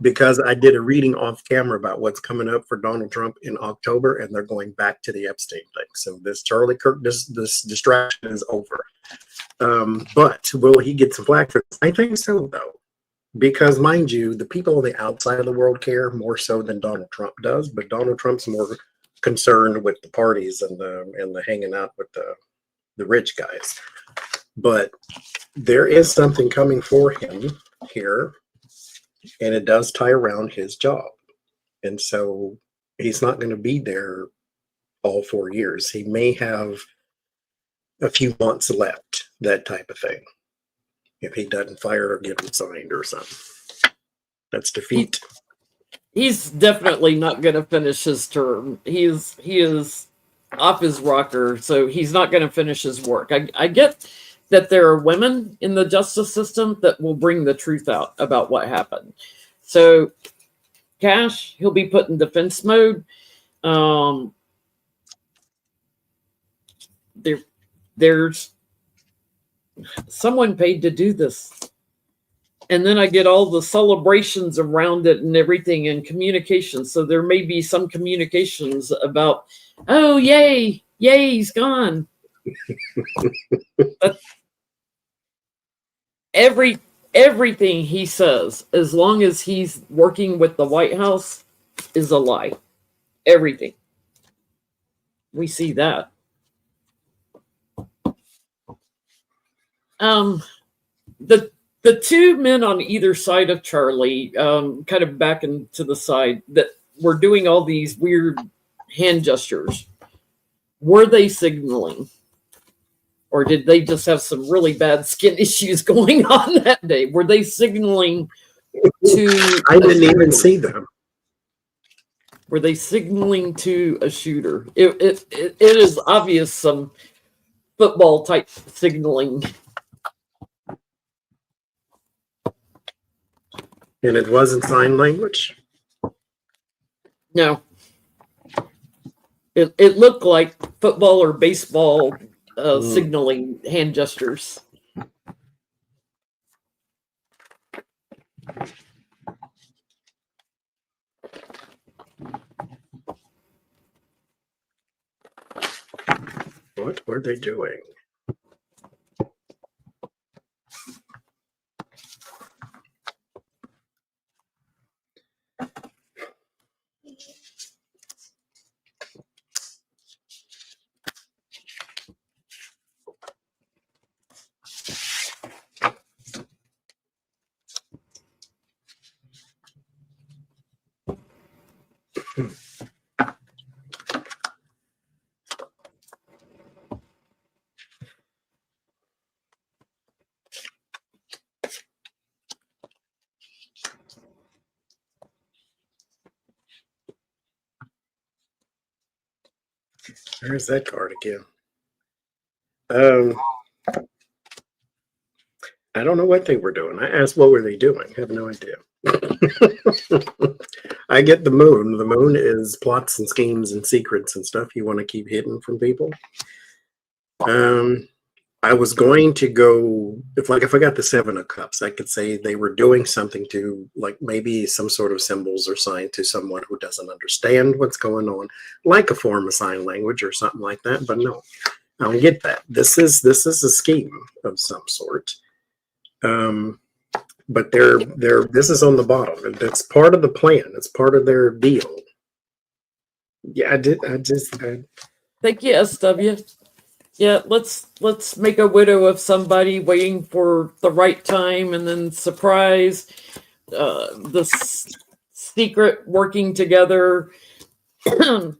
Because I did a reading off camera about what's coming up for Donald Trump in October, and they're going back to the Epstein thing. So this Charlie Kirk, this distraction is over. But will he get some flack for this? I think so, though. Because, mind you, the people on the outside of the world care more so than Donald Trump does, but Donald Trump's more concerned with the parties and the hanging out with the rich guys. But there is something coming for him here, and it does tie around his job. And so he's not going to be there all 4 years. He may have a few months left, that type of thing. if he doesn't fire or get him signed or something. That's defeat. He's definitely not going to finish his term. He is off his rocker, so he's not going to finish his work. I get that there are women in the justice system that will bring the truth out about what happened. So, Cash, he'll be put in defense mode. There's someone paid to do this. And then I get all the celebrations around it and everything and communication. So there may be some communications about, oh, yay, he's gone. But everything he says, as long as he's working with the White House, is a lie. Everything. We see that. The two men on either side of Charlie, kind of back and to the side, that were doing all these weird hand gestures, were they signaling? Or did they just have some really bad skin issues going on that day? Were they signaling to... I didn't even see them. Were they signaling to a shooter? It is obvious some football type signaling. And it wasn't sign language? No. It looked like football or baseball signaling hand gestures. What were they doing? There's that card again. I don't know what they were doing. I asked what were they doing. I have no idea. I get the moon. The moon is plots and schemes and secrets and stuff you want to keep hidden from people. I was going to go, if I got the Seven of Cups, I could say they were doing something to, like, maybe some sort of symbols or sign to someone who doesn't understand what's going on, like a form of sign language or something like that. But no, I don't get that. This is a scheme of some sort. But this is on the bottom. That's part of the plan. It's part of their deal. Yeah, Thank you, SW. Yeah, let's make a widow of somebody waiting for the right time, and then surprise, the secret working together. The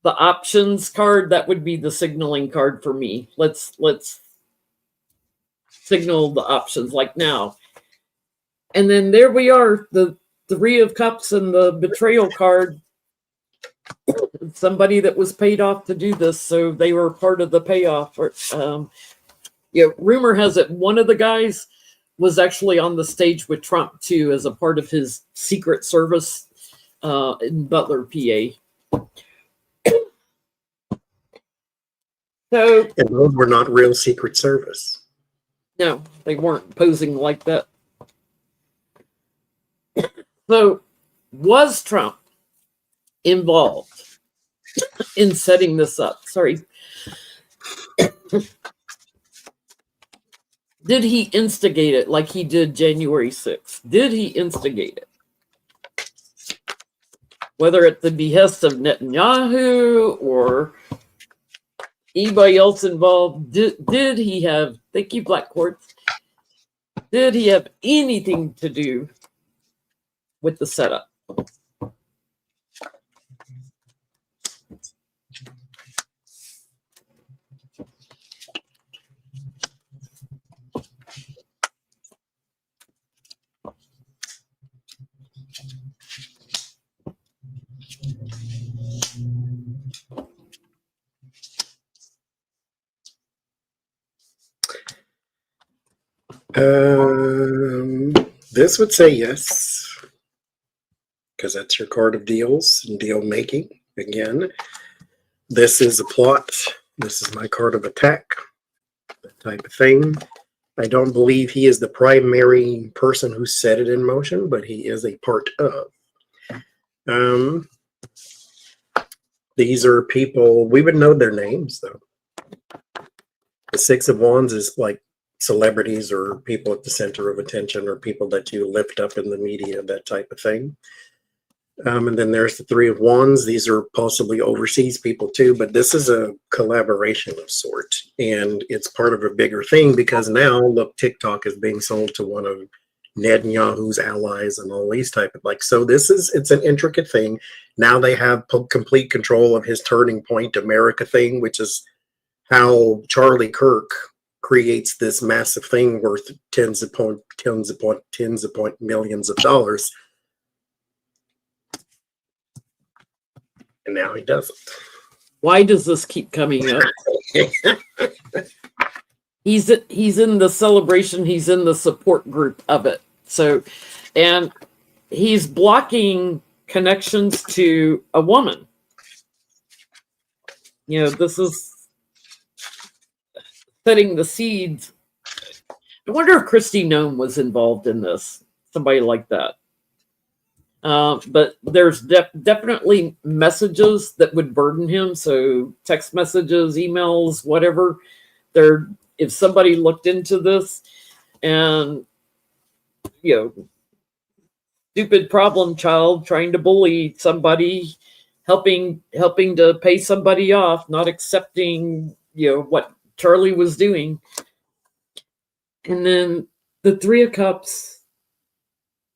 options card, that would be the signaling card for me. Let's signal the options like now. And then there we are, the Three of Cups and the betrayal card. Somebody that was paid off to do this, so they were part of the payoff. Rumor has it one of the guys was actually on the stage with Trump too, as a part of his Secret Service in Butler, PA. So, and those were not real Secret Service. No, they weren't posing like that. So, was Trump involved in setting this up? Sorry. Did he instigate it like he did January 6th? Did he instigate it? Whether at the behest of Netanyahu or anybody else involved, did he have, thank you, Black Quartz, did he have anything to do with the setup? This would say yes, because that's your card of deals and deal making. Again, this is a plot. This is my card of attack, that type of thing. I don't believe he is the primary person who set it in motion, but he is a part of. These are people, we would know their names, though. The Six of Wands is like celebrities or people at the center of attention or people that you lift up in the media, that type of thing. And then there's the Three of Wands. These are possibly overseas people too, but this is a collaboration of sort. And it's part of a bigger thing because now, look, TikTok is being sold to one of Netanyahu's allies and all these type of so it's an intricate thing. Now they have complete control of his Turning Point America thing, which is how Charlie Kirk creates this massive thing worth tens of millions of dollars. And now he doesn't. Why does this keep coming up? He's in the celebration. He's in the support group of it. So, and he's blocking connections to a woman. You know, this is setting the seeds. I wonder if Christy Nome was involved in this. Somebody like that. But there's definitely messages that would burden him. So text messages, emails, whatever. If somebody looked into this and, you know, stupid problem child trying to bully somebody, helping to pay somebody off, not accepting, you know, what Charlie was doing. And then the Three of Cups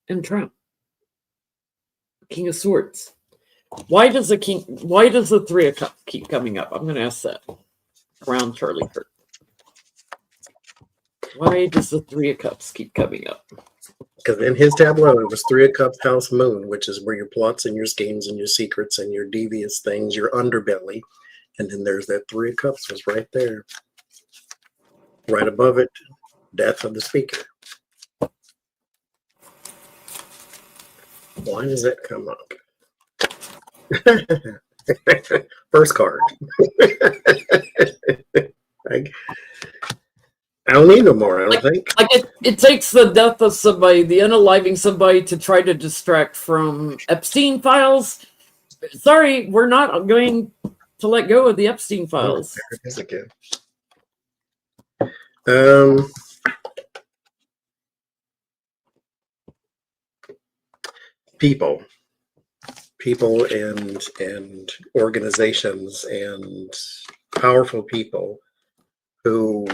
and Trump. King of Swords. Why does the Three of Cups keep coming up? I'm going to ask that around Charlie Kirk. Why does the Three of Cups keep coming up? Because in his tableau, it was Three of Cups, House Moon, which is where your plots and your schemes and your secrets and your devious things, your underbelly. And then there's that Three of Cups was right there. Right above it, death of the speaker. Why does that come up? First card. I don't need no more, I don't think. Like it takes the death of somebody, the unaliving somebody, to try to distract from Epstein files. Sorry, we're not going to let go of the Epstein files. There it is again. People and organizations and powerful people who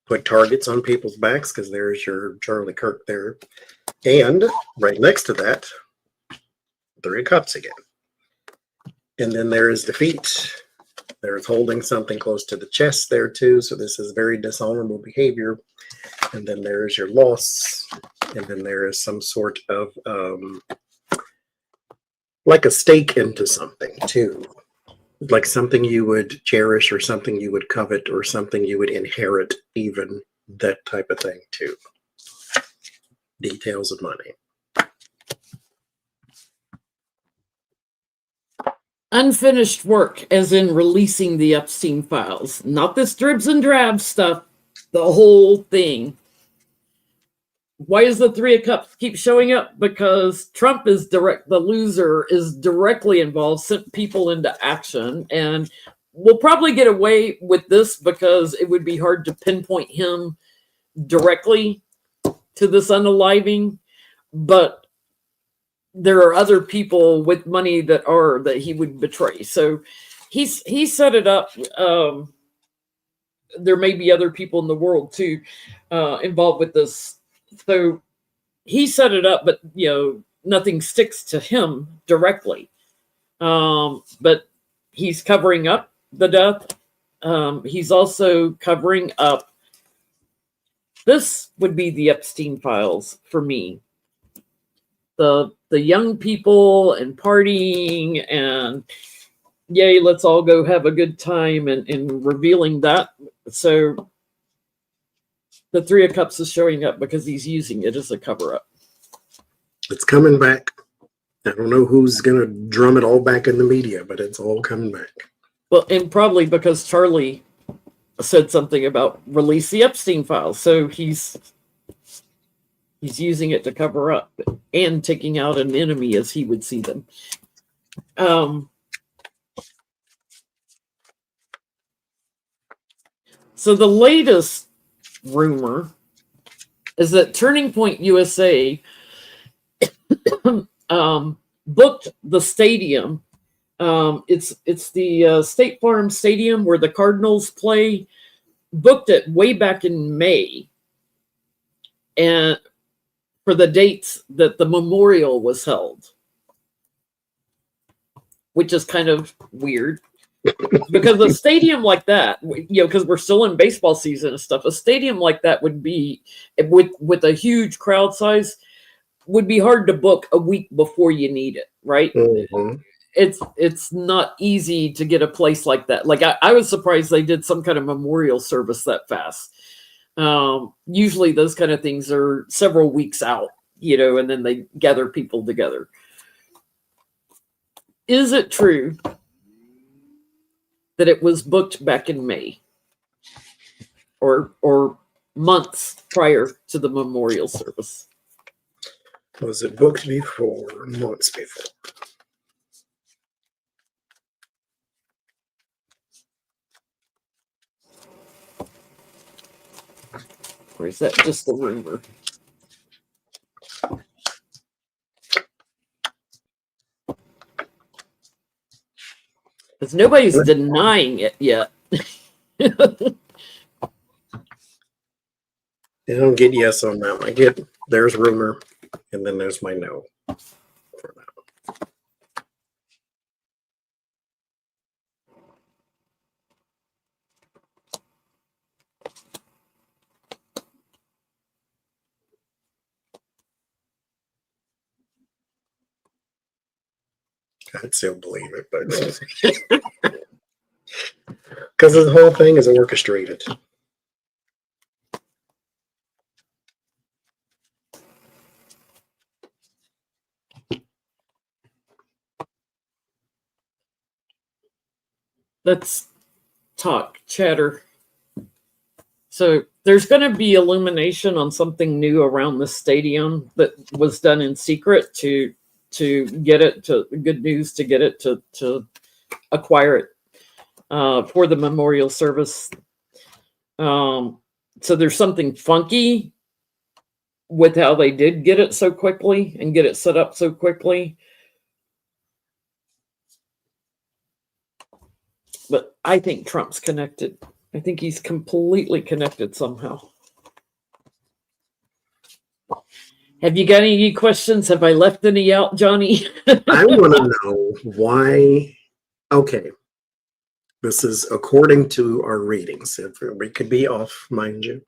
put targets on people's backs, because there's your Charlie Kirk there. And right next to that, Three of Cups again. And then there is defeat. There's holding something close to the chest there too. So this is very dishonorable behavior. And then there is your loss. And then there is some sort of like a stake into something too. Like something you would cherish or something you would covet or something you would inherit, even that type of thing too. Details of money. Unfinished work, as in releasing the Epstein files. Not this dribs and drabs stuff, the whole thing. Why does the Three of Cups keep showing up? Because Trump the loser is directly involved, sent people into action, and we'll probably get away with this because it would be hard to pinpoint him directly to this unaliving, but there are other people with money that he would betray. So he set it up. There may be other people in the world too involved with this. So he set it up, but nothing sticks to him directly. But he's covering up the death. He's also covering up. This would be the Epstein files for me. The young people and partying and yay, let's all go have a good time and revealing that. So The Three of Cups is showing up because he's using it as a cover-up. It's coming back. I don't know who's going to drum it all back in the media, but it's all coming back. Well, and probably because Charlie said something about release the Epstein files. So he's using it to cover up and taking out an enemy as he would see them. So the latest rumor is that Turning Point USA booked the stadium. It's the State Farm Stadium where the Cardinals play. Booked it way back in May, and for the dates that the memorial was held, which is kind of weird. Because a stadium like that, because we're still in baseball season and stuff, a stadium like that would be, with a huge crowd size, would be hard to book a week before you need it, right? Mm-hmm. It's not easy to get a place like that. Like I was surprised they did some kind of memorial service that fast. Usually those kind of things are several weeks out, and then they gather people together. Is it true that it was booked back in May or months prior to the memorial service? Was it booked before? Months before. Or is that just the rumor? Because nobody's denying it yet. I don't get yes on that. I get there's rumor, and then there's my no for that. I'd still believe it, but because the whole thing is orchestrated. Let's talk chatter. So there's going to be illumination on something new around the stadium that was done in secret to get it to good news, to get it to acquire it for the memorial service. So there's something funky with how they did get it so quickly and get it set up so quickly. But I think Trump's connected. I think he's completely connected somehow. Have you got any questions? Have I left any out, Johnie? I want to know why. Okay. This is according to our readings. We could be off, mind you.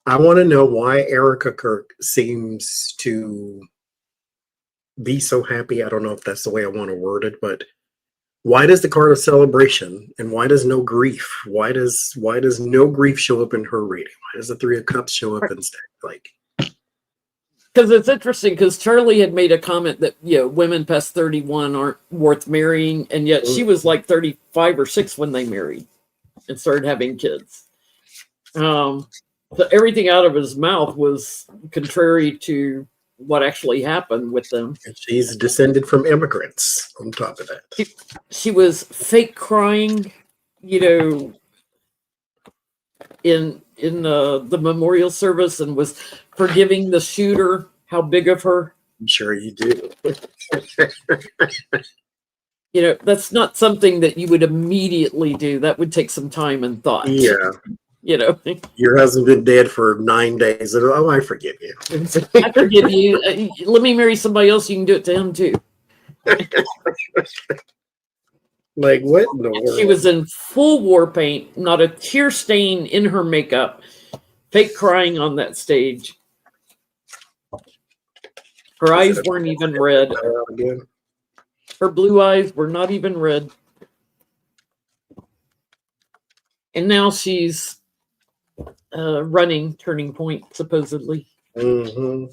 I want to know why Erica Kirk seems to be so happy. I don't know if that's the way I want to word it, but why does the card of celebration and why does no grief? Why does no grief show up in her reading? Why does the Three of Cups show up instead? Like, because it's interesting, because Charlie had made a comment that women past 31 aren't worth marrying, and yet she was like 35 or 6 when they married and started having kids. So everything out of his mouth was contrary to what actually happened with them. And she's descended from immigrants on top of that. She was fake crying, in the memorial service, and was forgiving the shooter. How big of her? I'm sure you do. That's not something that you would immediately do. That would take some time and thought. Yeah. Your husband been dead for 9 days. Oh, I forgive you. I forgive you. Let me marry somebody else. You can do it to him too. Like, what in the world? She was in full war paint, not a tear stain in her makeup, fake crying on that stage. Her eyes weren't even red. Her blue eyes were not even red. And now she's running turning point, supposedly. Mm-hmm.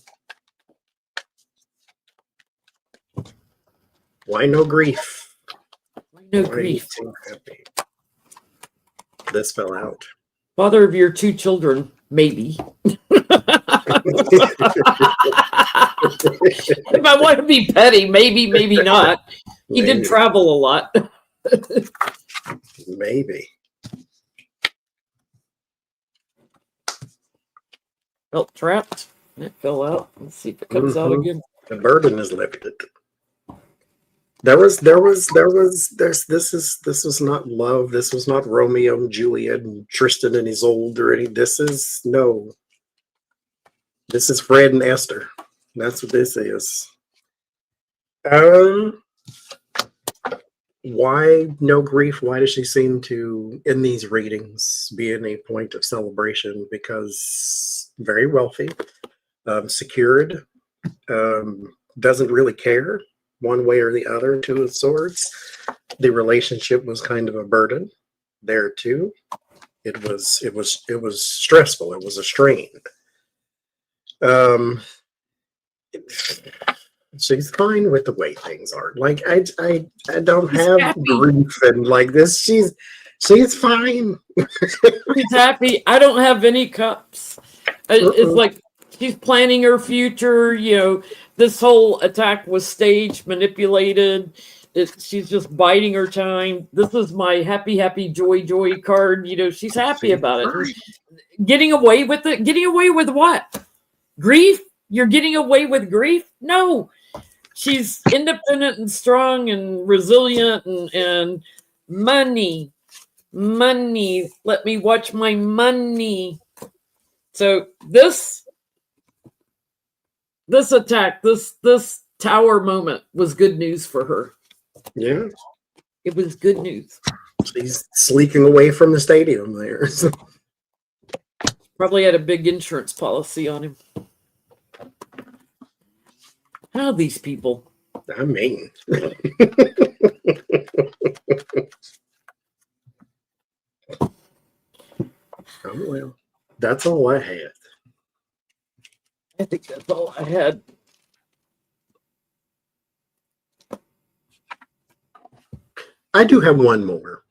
Why no grief? No grief. Too happy? This fell out. Father of your 2 children, maybe. If I want to be petty, maybe not. He did travel a lot. Maybe. Felt trapped. It fell out. Let's see if it comes out again. The burden is lifted. This was not love. This was not Romeo and Juliet and Tristan and Isolde or any. This is Fred and Esther. That's what this is. Why no grief? Why does she seem to, in these readings, be in a point of celebration? Because very wealthy, secured, doesn't really care one way or the other. 2 of Swords. The relationship was kind of a burden there too. It was stressful. It was a strain. She's fine with the way things are. Like I don't have grief and like this. She's fine. She's happy. I don't have any cups. It's like she's planning her future. You know, this whole attack was staged, manipulated. She's just biding her time. This is my happy, joy card. You know, she's happy about it. Getting away with it. Getting away with what? Grief? You're getting away with grief? No. She's independent and strong and resilient and money. Let me watch my money. So this attack, this tower moment was good news for her. Yeah. It was good news. She's sleeking away from the stadium there. Probably had a big insurance policy on him. How these people? I mean. Oh, well, that's all I had. I think that's all I had. I do have one more.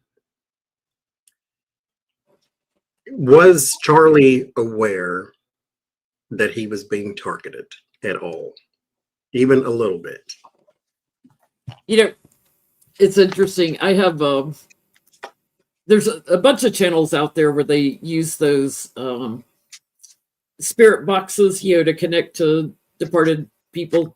Was Charlie aware that he was being targeted at all? Even a little bit? You know, it's interesting. I have there's a bunch of channels out there where they use those spirit boxes, you know, to connect to departed people.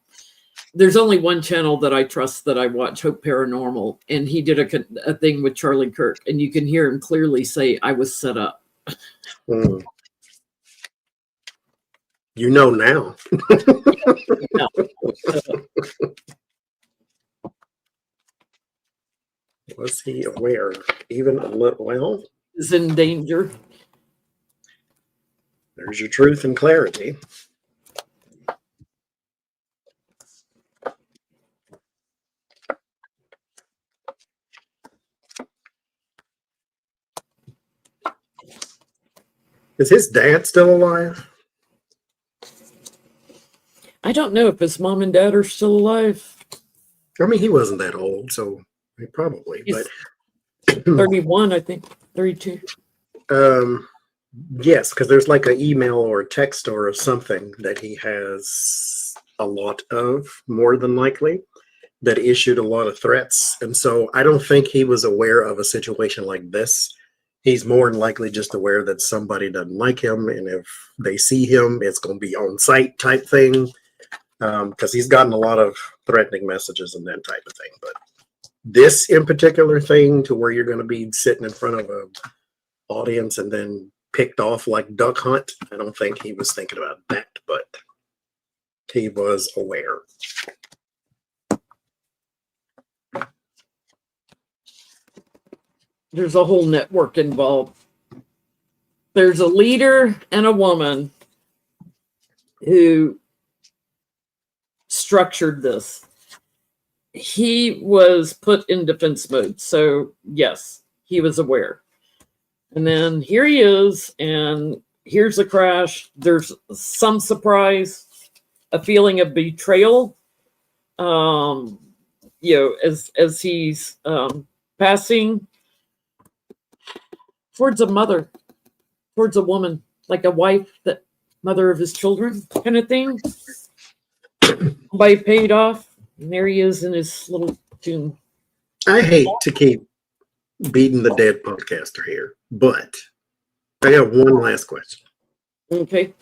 There's only one channel that I trust that I watch, Hope Paranormal, and he did a thing with Charlie Kirk, and you can hear him clearly say, "I was set up." Mm. You know now. No. Was he aware? Even a little? Well, Is in danger. There's your truth and clarity. Is his dad still alive? I don't know if his mom and dad are still alive. I mean, he wasn't that old, so probably. He's but 31, I think, 32. Yes, because there's like an email or a text or something that he has a lot of, more than likely, that issued a lot of threats. And so I don't think he was aware of a situation like this. He's more than likely just aware that somebody doesn't like him, and if they see him, it's going to be on site type thing. Because he's gotten a lot of threatening messages and that type of thing. But this in particular thing, to where you're going to be sitting in front of an audience and then picked off like duck hunt, I don't think he was thinking about that, but he was aware. There's a whole network involved. There's a leader and a woman who structured this. He was put in defense mode, so yes, he was aware. And then here he is, and here's the crash. There's some surprise, a feeling of betrayal. As he's passing towards a mother, towards a woman, like a wife, that mother of his children, kind of thing. By paid off, and there he is in his little tomb. I hate to keep beating the dead podcaster here, but I have one last question. Okay.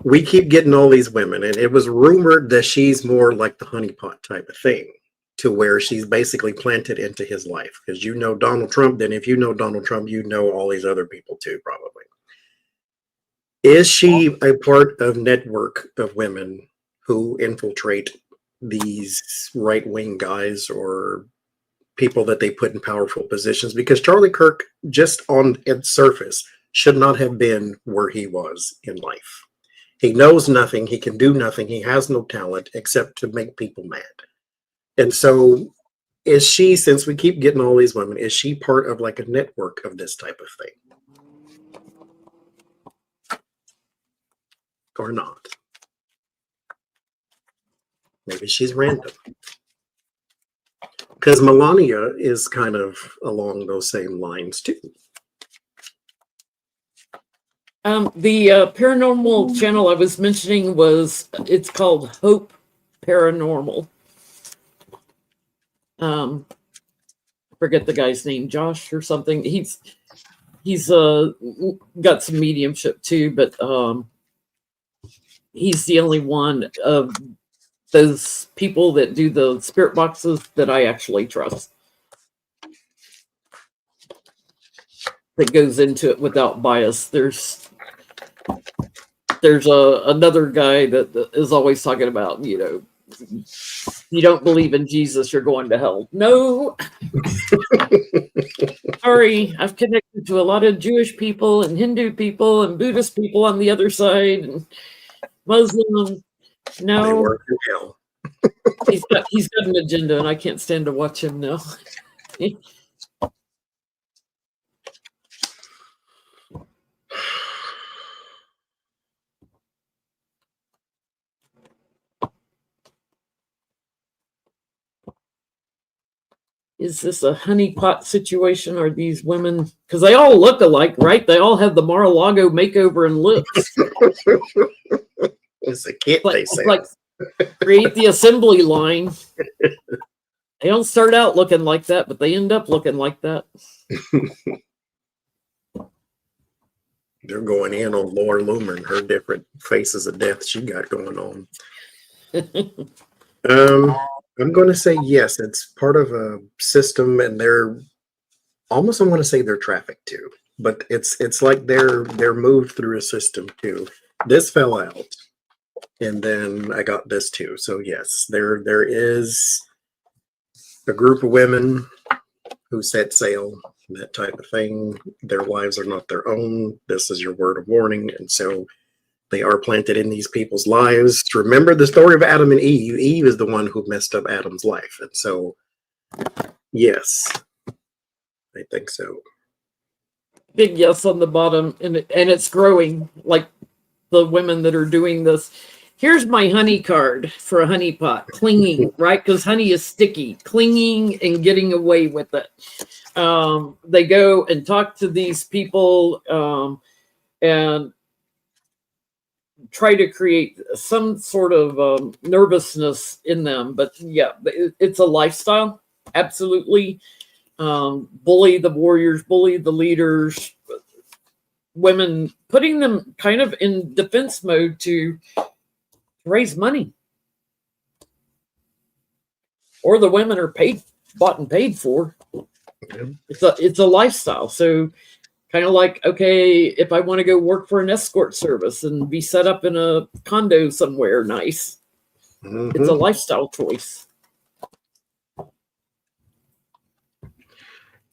We keep getting all these women, and it was rumored that she's more like the honeypot type of thing, to where she's basically planted into his life. Because you know Donald Trump, then if you know Donald Trump, you know all these other people too, probably. Is she a part of network of women who infiltrate these right-wing guys or people that they put in powerful positions? Because Charlie Kirk, just on its surface, should not have been where he was in life. He knows nothing. He can do nothing. He has no talent except to make people mad. And so is she, since we keep getting all these women, is she part of like a network of this type of thing? Or not? Maybe she's random. Because Melania is kind of along those same lines too. The paranormal channel I was mentioning it's called Hope Paranormal. I forget the guy's name, Josh or something. He's got some mediumship too, but he's the only one of those people that do the spirit boxes that I actually trust. That goes into it without bias. There's another guy that is always talking about, you don't believe in Jesus, you're going to hell. No. Sorry, I've connected to a lot of Jewish people and Hindu people and Buddhist people on the other side, and Muslim. No. They work in hell. He's got an agenda, and I can't stand to watch him now. Is this a honeypot situation? Are these women, because they all look alike, right? They all have the Mar-a-Lago makeover and looks. It's a kit, they say. Like create the assembly line. They don't start out looking like that, but they end up looking like that. They're going in on Laura Loomer and her different faces of death she got going on. I'm going to say yes. It's part of a system, and they're almost, I want to say they're trafficked too, but it's like they're moved through a system too. This fell out, and then I got this too. So yes, there is a group of women who set sail, that type of thing. Their lives are not their own. This is your word of warning, and so they are planted in these people's lives. Remember the story of Adam and Eve. Eve is the one who messed up Adam's life. And so, yes, I think so. Big yes on the bottom, and it's growing, like the women that are doing this. Here's my honey card for a honey pot. Clinging, right? Because honey is sticky. Clinging and getting away with it. They go and talk to these people and try to create some sort of nervousness in them. But yeah, it's a lifestyle. Absolutely. Bully the warriors, bully the leaders, women, putting them kind of in defense mode to raise money. Or the women are bought and paid for. It's a lifestyle. So kind of like, okay, if I want to go work for an escort service and be set up in a condo somewhere nice, it's a lifestyle choice.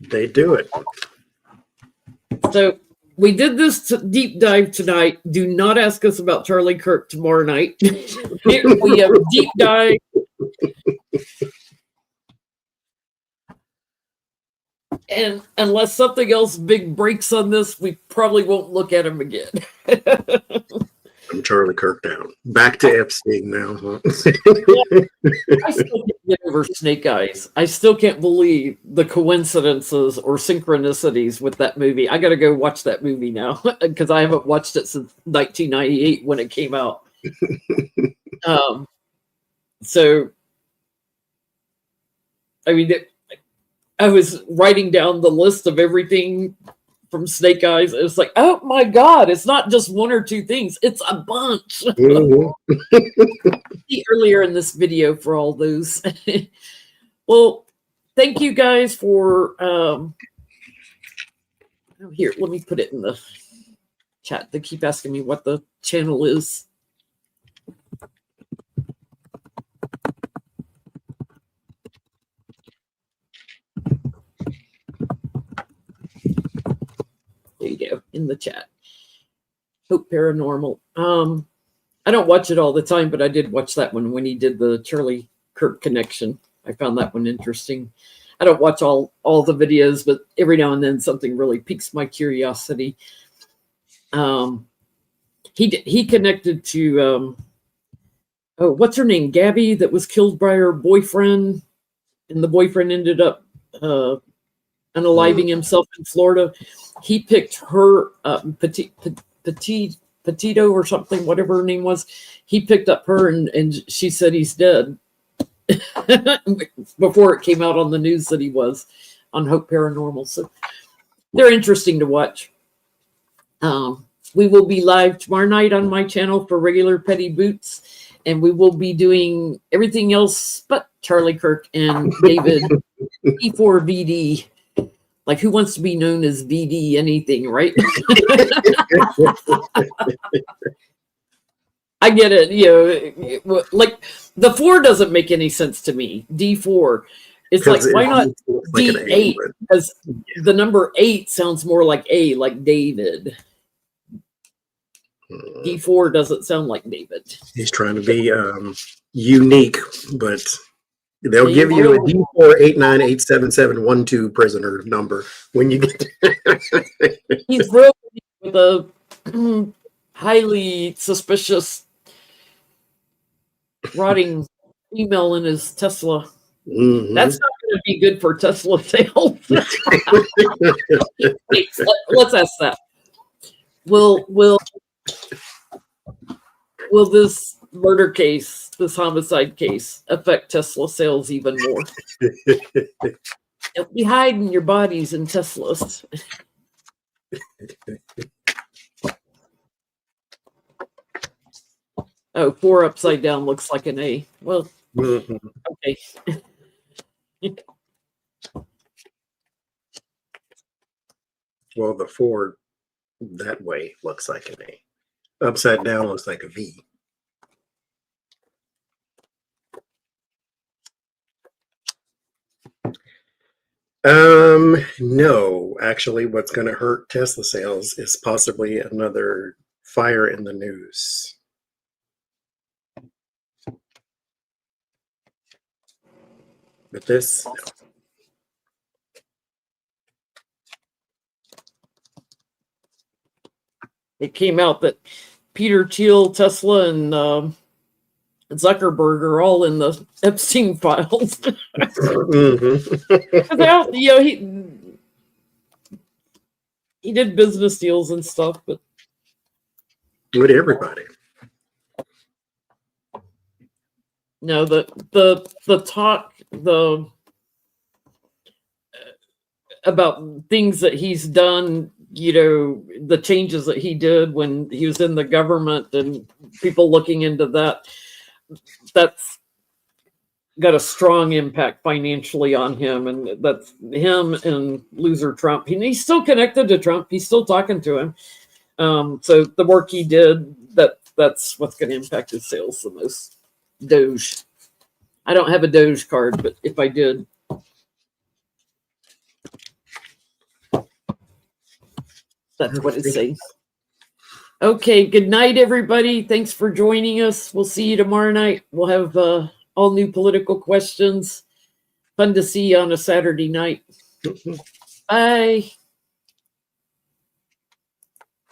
They do it. So we did this deep dive tonight. Do not ask us about Charlie Kirk tomorrow night. We have deep dive. And unless something else big breaks on this, we probably won't look at him again. I'm Charlie Kirk down. Back to Epstein now, huh? I still can't get over Snake Eyes. I still can't believe the coincidences or synchronicities with that movie. I got to go watch that movie now because I haven't watched it since 1998 when it came out. So, I mean, I was writing down the list of everything from Snake Eyes. It was like, oh my God, it's not just one or two things. It's a bunch. See earlier in this video for all those. Well, thank you guys for, here, let me put it in the chat. They keep asking me what the channel is. There you go, in the chat. Hope Paranormal. I don't watch it all the time, but I did watch that one when he did the Charlie Kirk connection. I found that one interesting. I don't watch all the videos, but every now and then something really piques my curiosity. He connected to what's her name? Gabby, that was killed by her boyfriend, and the boyfriend ended up unaliving himself in Florida. He picked her Petito or something, whatever her name was. He picked up her, and she said he's dead before it came out on the news that he was on Hope Paranormal. So they're interesting to watch. We will be live tomorrow night on my channel for regular Petty Boots, and we will be doing everything else but Charlie Kirk and David E4VD. Like, who wants to be known as VD anything, right? I get it. You know, like the 4 doesn't make any sense to me. D4. It's like, why not D8? Because the number 8 sounds more like A, like David. D4 doesn't sound like David. He's trying to be unique, but they'll give you a D4898771 prisoner number when you get there. He's real with a highly suspicious rotting email in his Tesla. That's not going to be good for Tesla sales. Let's ask that. Will this murder case, this homicide case, affect Tesla sales even more? You'll be hiding your bodies in Teslas. Oh, 4 upside down looks like an A. Well, okay. Well, the 4 that way looks like an A. Upside down looks like a V. No, actually, what's going to hurt Tesla sales is possibly another fire in the news. But this, no. It came out that Peter Thiel, Tesla, and Zuckerberg are all in the Epstein files. You know, he did business deals and stuff, but with everybody. No, the talk about things that he's done, you know, the changes that he did when he was in the government and people looking into that, that's got a strong impact financially on him. And that's him and loser Trump. He's still connected to Trump. He's still talking to him. So the work he did, that's what's going to impact his sales the most. Doge. I don't have a Doge card, but if I did, that's what it says. Okay, good night, everybody. Thanks for joining us. We'll see you tomorrow night. We'll have all new political questions. Fun to see you on a Saturday night. Bye.